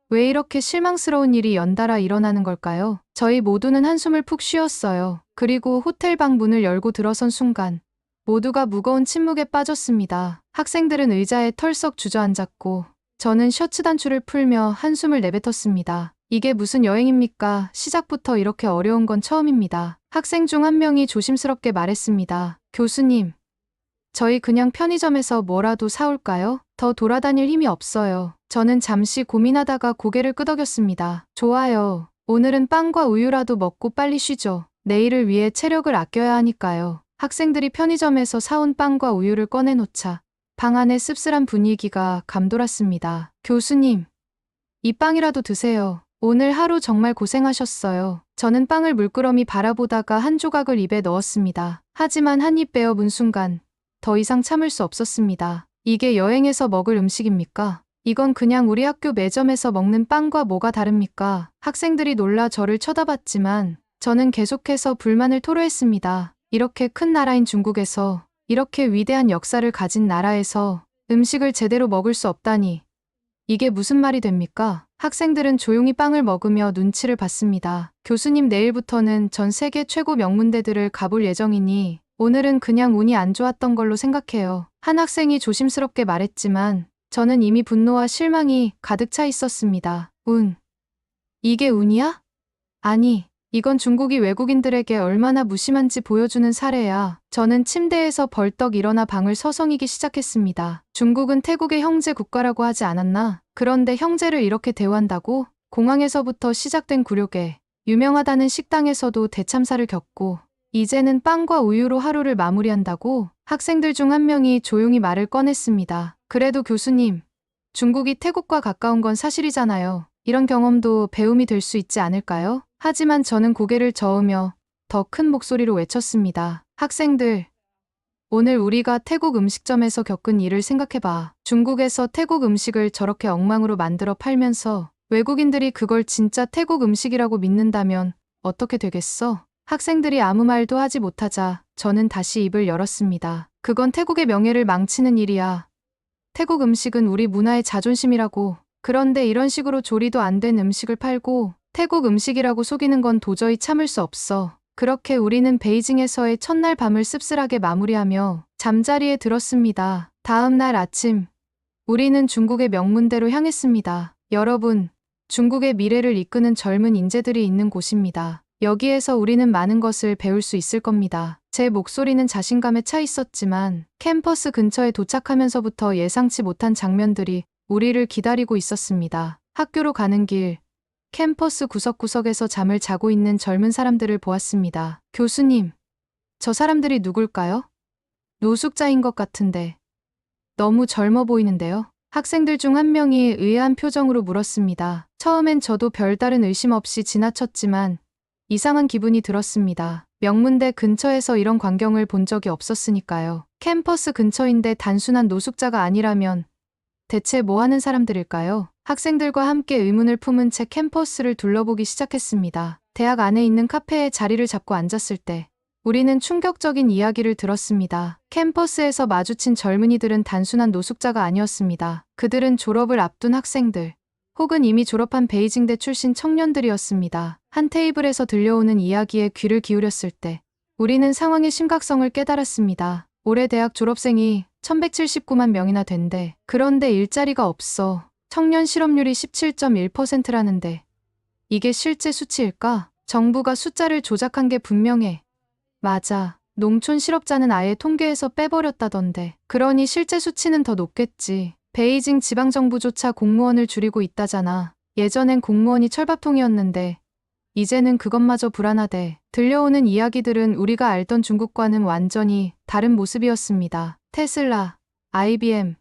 Speaker 2: 왜 이렇게 실망스러운 일이 연달아 일어나는 걸까요? 저희 모두는 한숨을 푹 쉬었어요. 그리고 호텔 방 문을 열고 들어선 순간 모두가 무거운 침묵에 빠졌습니다. 학생들은 의자에 털썩 주저앉았고 저는 셔츠 단추를 풀며 한숨을 내뱉었습니다. 이게 무슨 여행입니까? 시작부터 이렇게 어려운 건 처음입니다. 학생 중 한 명이 조심스럽게 말했습니다. 교수님, 저희 그냥 편의점에서 뭐라도 사올까요? 더 돌아다닐 힘이 없어요. 저는 잠시 고민하다가 고개를 끄덕였습니다. 좋아요. 오늘은 빵과 우유라도 먹고 빨리 쉬죠. 내일을 위해 체력을 아껴야 하니까요. 학생들이 편의점에서 사온 빵과 우유를 꺼내놓자 방 안의 씁쓸한 분위기가 감돌았습니다. 교수님, 이 빵이라도 드세요. 오늘 하루 정말 고생하셨어요. 저는 빵을 물끄러미 바라보다가 한 조각을 입에 넣었습니다. 하지만 한 입 베어 문 순간 더 이상 참을 수 없었습니다. 이게 여행에서 먹을 음식입니까? 이건 그냥 우리 학교 매점에서 먹는 빵과 뭐가 다릅니까? 학생들이 놀라 저를 쳐다봤지만 저는 계속해서 불만을 토로했습니다. 이렇게 큰 나라인 중국에서, 이렇게 위대한 역사를 가진 나라에서 음식을 제대로 먹을 수 없다니. 이게 무슨 말이 됩니까? 학생들은 조용히 빵을 먹으며 눈치를 봤습니다. 교수님, 내일부터는 전 세계 최고 명문대들을 가볼 예정이니 오늘은 그냥 운이 안 좋았던 걸로 생각해요. 한 학생이 조심스럽게 말했지만 저는 이미 분노와 실망이 가득 차 있었습니다. 이게 운이야? 아니, 이건 중국이 외국인들에게 얼마나 무심한지 보여주는 사례야. 저는 침대에서 벌떡 일어나 방을 서성이기 시작했습니다. 중국은 태국의 형제 국가라고 하지 않았나? 그런데 형제를 이렇게 대우한다고? 공항에서부터 시작된 굴욕에 유명하다는 식당에서도 대참사를 겪고 이제는 빵과 우유로 하루를 마무리한다고? 학생들 중 한 명이 조용히 말을 꺼냈습니다. 그래도 교수님, 중국이 태국과 가까운 건 사실이잖아요. 이런 경험도 배움이 될 수 있지 않을까요? 하지만 저는 고개를 저으며 더 큰 목소리로 외쳤습니다. 학생들, 오늘 우리가 태국 음식점에서 겪은 일을 생각해봐. 중국에서 태국 음식을 저렇게 엉망으로 만들어 팔면서 외국인들이 그걸 진짜 태국 음식이라고 믿는다면 어떻게 되겠어? 학생들이 아무 말도 하지 못하자 저는 다시 입을 열었습니다. 그건 태국의 명예를 망치는 일이야. 태국 음식은 우리 문화의 자존심이라고. 그런데 이런 식으로 조리도 안 된 음식을 팔고 태국 음식이라고 속이는 건 도저히 참을 수 없어. 그렇게 우리는 베이징에서의 첫날 밤을 씁쓸하게 마무리하며 잠자리에 들었습니다. 다음 날 아침, 우리는 중국의 명문대로 향했습니다. 여러분, 중국의 미래를 이끄는 젊은 인재들이 있는 곳입니다. 여기에서 우리는 많은 것을 배울 수 있을 겁니다. 제 목소리는 자신감에 차 있었지만 캠퍼스 근처에 도착하면서부터 예상치 못한 장면들이 우리를 기다리고 있었습니다. 학교로 가는 길, 캠퍼스 구석구석에서 잠을 자고 있는 젊은 사람들을 보았습니다. 교수님, 저 사람들이 누굴까요? 노숙자인 것 같은데. 너무 젊어 보이는데요? 학생들 중 한 명이 의아한 표정으로 물었습니다. 처음엔 저도 별다른 의심 없이 지나쳤지만 이상한 기분이 들었습니다. 명문대 근처에서 이런 광경을 본 적이 없었으니까요. 캠퍼스 근처인데 단순한 노숙자가 아니라면 대체 뭐 하는 사람들일까요? 학생들과 함께 의문을 품은 채 캠퍼스를 둘러보기 시작했습니다. 대학 안에 있는 카페에 자리를 잡고 앉았을 때 우리는 충격적인 이야기를 들었습니다. 캠퍼스에서 마주친 젊은이들은 단순한 노숙자가 아니었습니다. 그들은 졸업을 앞둔 학생들, 혹은 이미 졸업한 베이징대 출신 청년들이었습니다. 한 테이블에서 들려오는 이야기에 귀를 기울였을 때 우리는 상황의 심각성을 깨달았습니다. 올해 대학 졸업생이 1179만 명이나 된대. 그런데 일자리가 없어. 청년 실업률이 17.1%라는데 이게 실제 수치일까? 정부가 숫자를 조작한 게 분명해. 맞아. 농촌 실업자는 아예 통계에서 빼버렸다던데. 그러니 실제 수치는 더 높겠지. 베이징 지방정부조차 공무원을 줄이고 있다잖아. 예전엔 공무원이 철밥통이었는데 이제는 그것마저 불안하대. 들려오는 이야기들은 우리가 알던 중국과는 완전히 다른 모습이었습니다. 테슬라, IBM,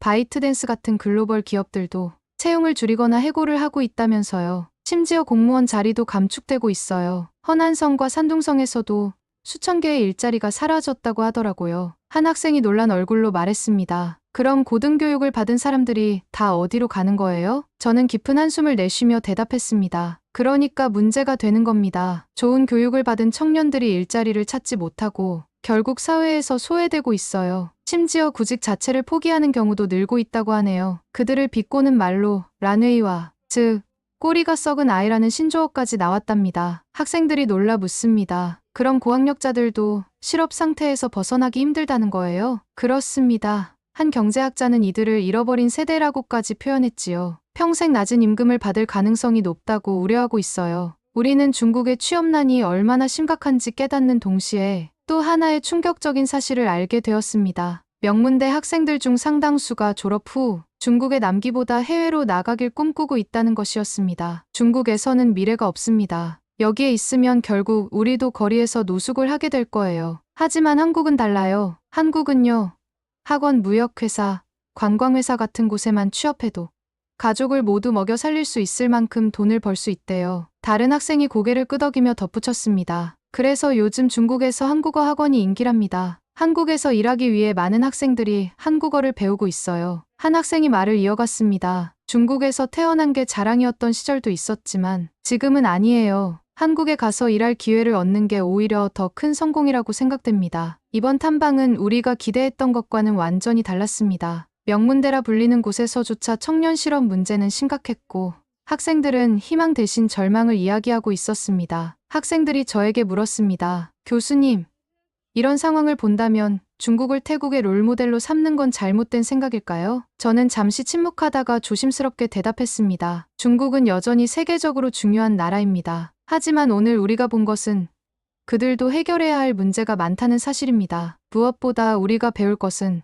Speaker 2: 바이트댄스 같은 글로벌 기업들도 채용을 줄이거나 해고를 하고 있다면서요. 심지어 공무원 자리도 감축되고 있어요. 허난성과 산둥성에서도 수천 개의 일자리가 사라졌다고 하더라고요. 한 학생이 놀란 얼굴로 말했습니다. 그럼 고등교육을 받은 사람들이 다 어디로 가는 거예요? 저는 깊은 한숨을 내쉬며 대답했습니다. 그러니까 문제가 되는 겁니다. 좋은 교육을 받은 청년들이 일자리를 찾지 못하고 결국 사회에서 소외되고 있어요. 심지어 구직 자체를 포기하는 경우도 늘고 있다고 하네요. 그들을 비꼬는 말로 란웨이와, 즉 꼬리가 썩은 아이라는 신조어까지 나왔답니다. 학생들이 놀라 묻습니다. 그럼 고학력자들도 실업 상태에서 벗어나기 힘들다는 거예요? 그렇습니다. 한 경제학자는 이들을 잃어버린 세대라고까지 표현했지요. 평생 낮은 임금을 받을 가능성이 높다고 우려하고 있어요. 우리는 중국의 취업난이 얼마나 심각한지 깨닫는 동시에 또 하나의 충격적인 사실을 알게 되었습니다. 명문대 학생들 중 상당수가 졸업 후 중국에 남기보다 해외로 나가길 꿈꾸고 있다는 것이었습니다. 중국에서는 미래가 없습니다. 여기에 있으면 결국 우리도 거리에서 노숙을 하게 될 거예요. 하지만 한국은 달라요. 한국은요, 학원, 무역회사, 관광회사 같은 곳에만 취업해도 가족을 모두 먹여 살릴 수 있을 만큼 돈을 벌 수 있대요. 다른 학생이 고개를 끄덕이며 덧붙였습니다. 그래서 요즘 중국에서 한국어 학원이 인기랍니다. 한국에서 일하기 위해 많은 학생들이 한국어를 배우고 있어요. 한 학생이 말을 이어갔습니다. 중국에서 태어난 게 자랑이었던 시절도 있었지만 지금은 아니에요. 한국에 가서 일할 기회를 얻는 게 오히려 더 큰 성공이라고 생각됩니다. 이번 탐방은 우리가 기대했던 것과는 완전히 달랐습니다. 명문대라 불리는 곳에서조차 청년 실업 문제는 심각했고 학생들은 희망 대신 절망을 이야기하고 있었습니다. 학생들이 저에게 물었습니다. 교수님, 이런 상황을 본다면 중국을 태국의 롤모델로 삼는 건 잘못된 생각일까요? 저는 잠시 침묵하다가 조심스럽게 대답했습니다. 중국은 여전히 세계적으로 중요한 나라입니다. 하지만 오늘 우리가 본 것은 그들도 해결해야 할 문제가 많다는 사실입니다. 무엇보다 우리가 배울 것은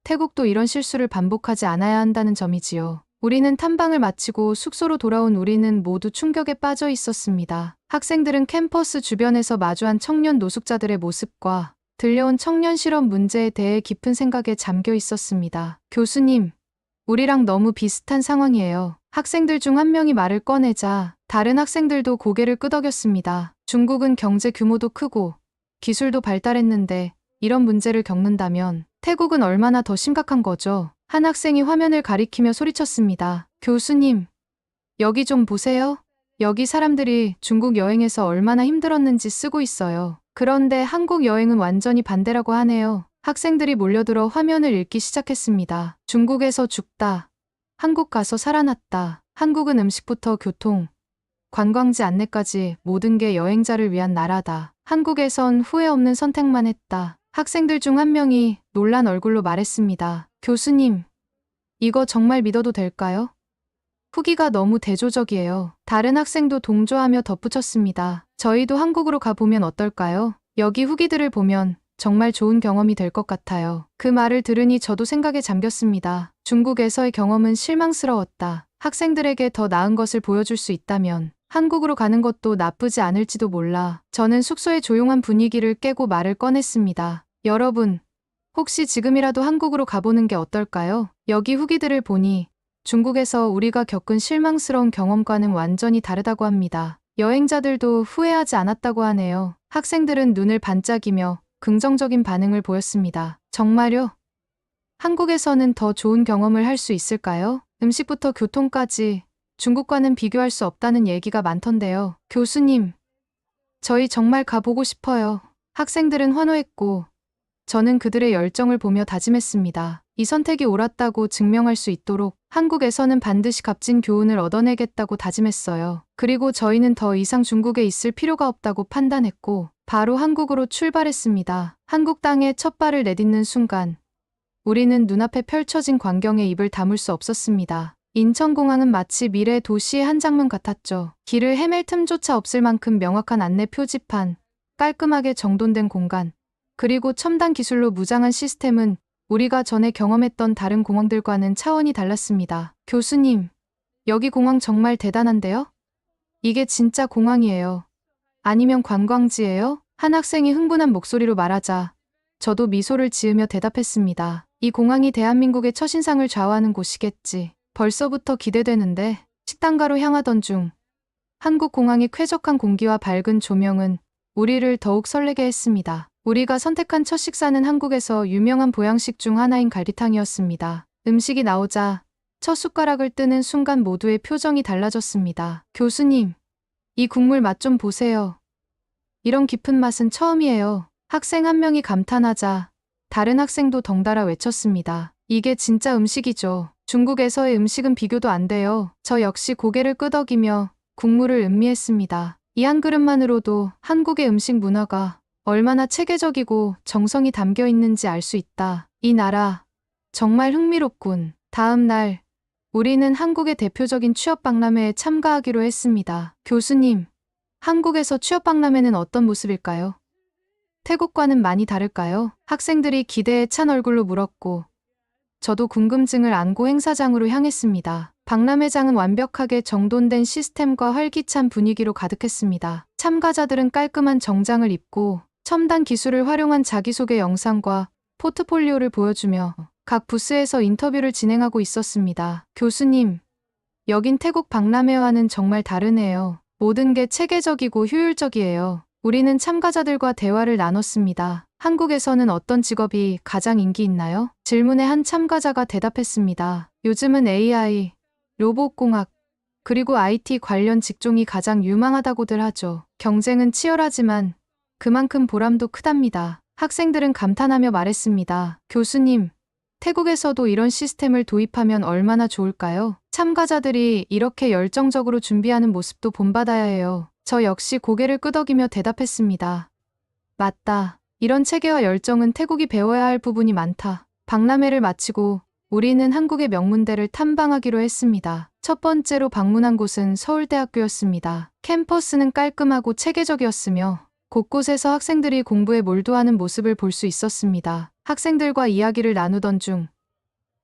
Speaker 2: 태국도 이런 실수를 반복하지 않아야 한다는 점이지요. 우리는 탐방을 마치고 숙소로 돌아온 우리는 모두 충격에 빠져 있었습니다. 학생들은 캠퍼스 주변에서 마주한 청년 노숙자들의 모습과 들려온 청년 실업 문제에 대해 깊은 생각에 잠겨 있었습니다. 교수님, 우리랑 너무 비슷한 상황이에요. 학생들 중 한 명이 말을 꺼내자 다른 학생들도 고개를 끄덕였습니다. 중국은 경제 규모도 크고 기술도 발달했는데 이런 문제를 겪는다면 태국은 얼마나 더 심각한 거죠? 한 학생이 화면을 가리키며 소리쳤습니다. 교수님, 여기 좀 보세요. 여기 사람들이 중국 여행에서 얼마나 힘들었는지 쓰고 있어요. 그런데 한국 여행은 완전히 반대라고 하네요. 학생들이 몰려들어 화면을 읽기 시작했습니다. 중국에서 죽다. 한국 가서 살아났다. 한국은 음식부터 교통, 관광지 안내까지 모든 게 여행자를 위한 나라다. 한국에선 후회 없는 선택만 했다. 학생들 중 한 명이 놀란 얼굴로 말했습니다. 교수님, 이거 정말 믿어도 될까요? 후기가 너무 대조적이에요. 다른 학생도 동조하며 덧붙였습니다. 저희도 한국으로 가보면 어떨까요? 여기 후기들을 보면 정말 좋은 경험이 될 것 같아요. 그 말을 들으니 저도 생각에 잠겼습니다. 중국에서의 경험은 실망스러웠다. 학생들에게 더 나은 것을 보여줄 수 있다면 한국으로 가는 것도 나쁘지 않을지도 몰라. 저는 숙소의 조용한 분위기를 깨고 말을 꺼냈습니다. 여러분, 혹시 지금이라도 한국으로 가보는 게 어떨까요? 여기 후기들을 보니 중국에서 우리가 겪은 실망스러운 경험과는 완전히 다르다고 합니다. 여행자들도 후회하지 않았다고 하네요. 학생들은 눈을 반짝이며 긍정적인 반응을 보였습니다. 정말요? 한국에서는 더 좋은 경험을 할 수 있을까요? 음식부터 교통까지 중국과는 비교할 수 없다는 얘기가 많던데요. 교수님, 저희 정말 가보고 싶어요. 학생들은 환호했고 저는 그들의 열정을 보며 다짐했습니다. 이 선택이 옳았다고 증명할 수 있도록 한국에서는 반드시 값진 교훈을 얻어내겠다고 다짐했어요. 그리고 저희는 더 이상 중국에 있을 필요가 없다고 판단했고 바로 한국으로 출발했습니다. 한국 땅에 첫 발을 내딛는 순간 우리는 눈앞에 펼쳐진 광경에 입을 다물 수 없었습니다. 인천공항은 마치 미래 도시의 한 장면 같았죠. 길을 헤맬 틈조차 없을 만큼 명확한 안내 표지판, 깔끔하게 정돈된 공간, 그리고 첨단 기술로 무장한 시스템은 우리가 전에 경험했던 다른 공항들과는 차원이 달랐습니다. 교수님, 여기 공항 정말 대단한데요? 이게 진짜 공항이에요. 아니면 관광지예요? 한 학생이 흥분한 목소리로 말하자 저도 미소를 지으며 대답했습니다. 이 공항이 대한민국의 첫인상을 좌우하는 곳이겠지. 벌써부터 기대되는데. 식당가로 향하던 중 한국 공항의 쾌적한 공기와 밝은 조명은 우리를 더욱 설레게 했습니다. 우리가 선택한 첫 식사는 한국에서 유명한 보양식 중 하나인 갈비탕이었습니다. 음식이 나오자 첫 숟가락을 뜨는 순간 모두의 표정이 달라졌습니다. 교수님, 이 국물 맛 좀 보세요. 이런 깊은 맛은 처음이에요. 학생 한 명이 감탄하자 다른 학생도 덩달아 외쳤습니다. 이게 진짜 음식이죠. 중국에서의 음식은 비교도 안 돼요. 저 역시 고개를 끄덕이며 국물을 음미했습니다. 이 한 그릇만으로도 한국의 음식 문화가 얼마나 체계적이고 정성이 담겨 있는지 알 수 있다. 이 나라 정말 흥미롭군. 다음 날 우리는 한국의 대표적인 취업박람회에 참가하기로 했습니다. 교수님, 한국에서 취업박람회는 어떤 모습일까요? 태국과는 많이 다를까요? 학생들이 기대에 찬 얼굴로 물었고 저도 궁금증을 안고 행사장으로 향했습니다. 박람회장은 완벽하게 정돈된 시스템과 활기찬 분위기로 가득했습니다. 참가자들은 깔끔한 정장을 입고 첨단 기술을 활용한 자기소개 영상과 포트폴리오를 보여주며 각 부스에서 인터뷰를 진행하고 있었습니다. 교수님, 여긴 태국 박람회와는 정말 다르네요. 모든 게 체계적이고 효율적이에요. 우리는 참가자들과 대화를 나눴습니다. 한국에서는 어떤 직업이 가장 인기 있나요? 질문에 한 참가자가 대답했습니다. 요즘은 AI, 로봇공학, 그리고 IT 관련 직종이 가장 유망하다고들 하죠. 경쟁은 치열하지만 그만큼 보람도 크답니다. 학생들은 감탄하며 말했습니다. 교수님, 태국에서도 이런 시스템을 도입하면 얼마나 좋을까요? 참가자들이 이렇게 열정적으로 준비하는 모습도 본받아야 해요. 저 역시 고개를 끄덕이며 대답했습니다. 맞다. 이런 체계와 열정은 태국이 배워야 할 부분이 많다. 박람회를 마치고 우리는 한국의 명문대를 탐방하기로 했습니다. 첫 번째로 방문한 곳은 서울대학교였습니다. 캠퍼스는 깔끔하고 체계적이었으며 곳곳에서 학생들이 공부에 몰두하는 모습을 볼 수 있었습니다. 학생들과 이야기를 나누던 중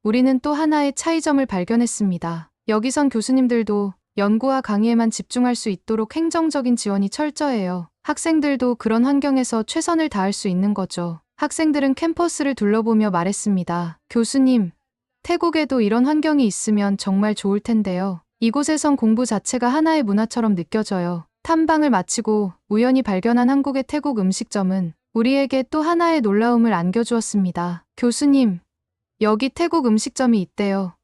Speaker 2: 우리는 또 하나의 차이점을 발견했습니다. 여기선 교수님들도 연구와 강의에만 집중할 수 있도록 행정적인 지원이 철저해요. 학생들도 그런 환경에서 최선을 다할 수 있는 거죠. 학생들은 캠퍼스를 둘러보며 말했습니다. 교수님, 태국에도 이런 환경이 있으면 정말 좋을 텐데요. 이곳에선 공부 자체가 하나의 문화처럼 느껴져요. 탐방을 마치고 우연히 발견한 한국의 태국 음식점은 우리에게 또 하나의 놀라움을 안겨주었습니다. 교수님, 여기 태국 음식점이 있대요.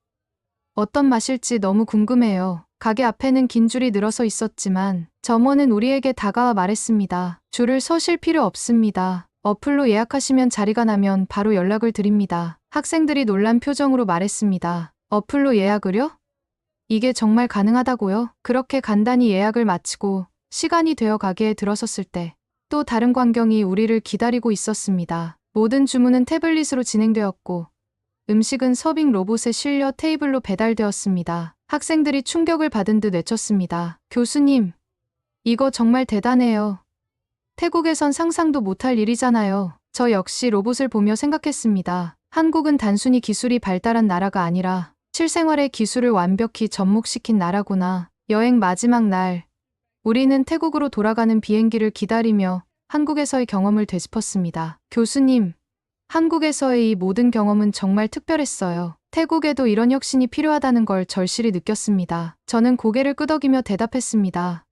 Speaker 2: 어떤 맛일지 너무 궁금해요. 가게 앞에는 긴 줄이 늘어서 있었지만 점원은 우리에게 다가와 말했습니다. 줄을 서실 필요 없습니다. 어플로 예약하시면 자리가 나면 바로 연락을 드립니다. 학생들이 놀란 표정으로 말했습니다. 어플로 예약을요? 이게 정말 가능하다고요? 그렇게 간단히 예약을 마치고 시간이 되어 가게에 들어섰을 때 또 다른 광경이 우리를 기다리고 있었습니다. 모든 주문은 태블릿으로 진행되었고 음식은 서빙 로봇에 실려 테이블로 배달되었습니다. 학생들이 충격을 받은 듯 외쳤습니다. 교수님, 이거 정말 대단해요. 태국에선 상상도 못할 일이잖아요. 저 역시 로봇을 보며 생각했습니다. 한국은 단순히 기술이 발달한 나라가 아니라 실생활의 기술을 완벽히 접목시킨 나라구나. 여행 마지막 날, 우리는 태국으로 돌아가는 비행기를 기다리며 한국에서의 경험을 되짚었습니다. 교수님, 한국에서의 이 모든 경험은 정말 특별했어요. 태국에도 이런 혁신이 필요하다는 걸 절실히 느꼈습니다. 저는 고개를 끄덕이며 대답했습니다.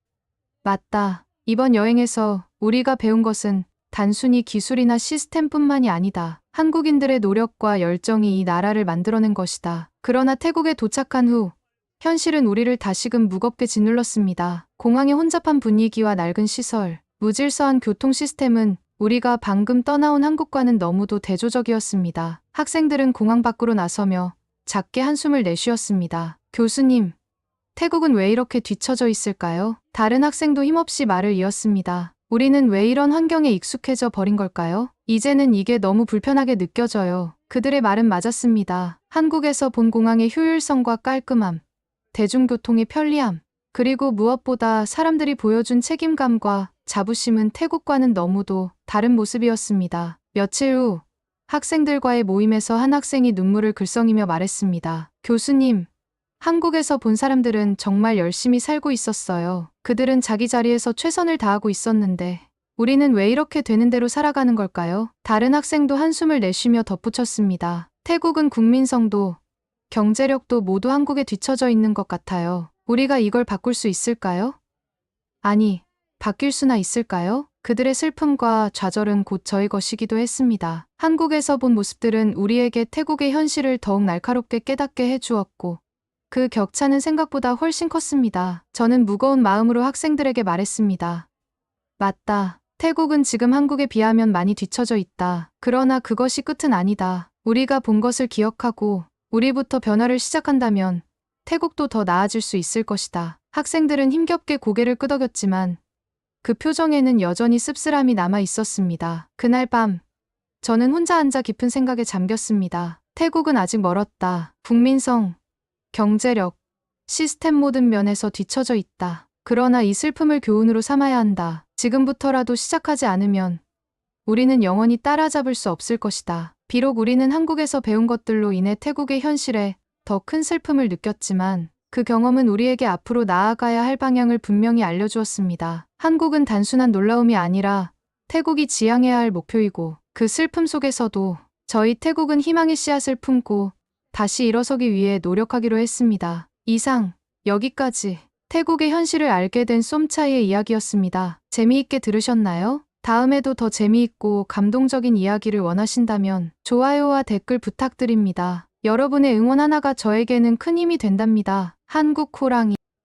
Speaker 2: 맞다. 이번 여행에서 우리가 배운 것은 단순히 기술이나 시스템뿐만이 아니다. 한국인들의 노력과 열정이 이 나라를 만들어낸 것이다. 그러나 태국에 도착한 후 현실은 우리를 다시금 무겁게 짓눌렀습니다. 공항의 혼잡한 분위기와 낡은 시설, 무질서한 교통 시스템은 우리가 방금 떠나온 한국과는 너무도 대조적이었습니다. 학생들은 공항 밖으로 나서며 작게 한숨을 내쉬었습니다. 교수님, 태국은 왜 이렇게 뒤처져 있을까요? 다른 학생도 힘없이 말을 이었습니다. 우리는 왜 이런 환경에 익숙해져 버린 걸까요? 이제는 이게 너무 불편하게 느껴져요. 그들의 말은 맞았습니다. 한국에서 본 공항의 효율성과 깔끔함, 대중교통의 편리함, 그리고 무엇보다 사람들이 보여준 책임감과 자부심은 태국과는 너무도 다른 모습이었습니다. 며칠 후 학생들과의 모임에서 한 학생이 눈물을 글썽이며 말했습니다. 교수님, 한국에서 본 사람들은 정말 열심히 살고 있었어요. 그들은 자기 자리에서 최선을 다하고 있었는데 우리는 왜 이렇게 되는 대로 살아가는 걸까요? 다른 학생도 한숨을 내쉬며 덧붙였습니다. 태국은 국민성도 경제력도 모두 한국에 뒤처져 있는 것 같아요. 우리가 이걸 바꿀 수 있을까요? 아니, 바뀔 수나 있을까요? 그들의 슬픔과 좌절은 곧 저의 것이기도 했습니다. 한국에서 본 모습들은 우리에게 태국의 현실을 더욱 날카롭게 깨닫게 해주었고 그 격차는 생각보다 훨씬 컸습니다. 저는 무거운 마음으로 학생들에게 말했습니다. 맞다. 태국은 지금 한국에 비하면 많이 뒤처져 있다. 그러나 그것이 끝은 아니다. 우리가 본 것을 기억하고 우리부터 변화를 시작한다면 태국도 더 나아질 수 있을 것이다. 학생들은 힘겹게 고개를 끄덕였지만 그 표정에는 여전히 씁쓸함이 남아 있었습니다. 그날 밤, 저는 혼자 앉아 깊은 생각에 잠겼습니다. 태국은 아직 멀었다. 국민성, 경제력, 시스템 모든 면에서 뒤처져 있다. 그러나 이 슬픔을 교훈으로 삼아야 한다. 지금부터라도 시작하지 않으면 우리는 영원히 따라잡을 수 없을 것이다. 비록 우리는 한국에서 배운 것들로 인해 태국의 현실에 더 큰 슬픔을 느꼈지만 그 경험은 우리에게 앞으로 나아가야 할 방향을 분명히 알려주었습니다. 한국은 단순한 놀라움이 아니라 태국이 지향해야 할 목표이고 그 슬픔 속에서도 저희 태국은 희망의 씨앗을 품고 다시 일어서기 위해 노력하기로 했습니다. 이상, 여기까지 태국의 현실을 알게 된 쏨차이의 이야기였습니다. 재미있게 들으셨나요? 다음에도 더 재미있고 감동적인 이야기를 원하신다면 좋아요와 댓글 부탁드립니다. 여러분의 응원 하나가 저에게는 큰 힘이 된답니다. 한국 호랑이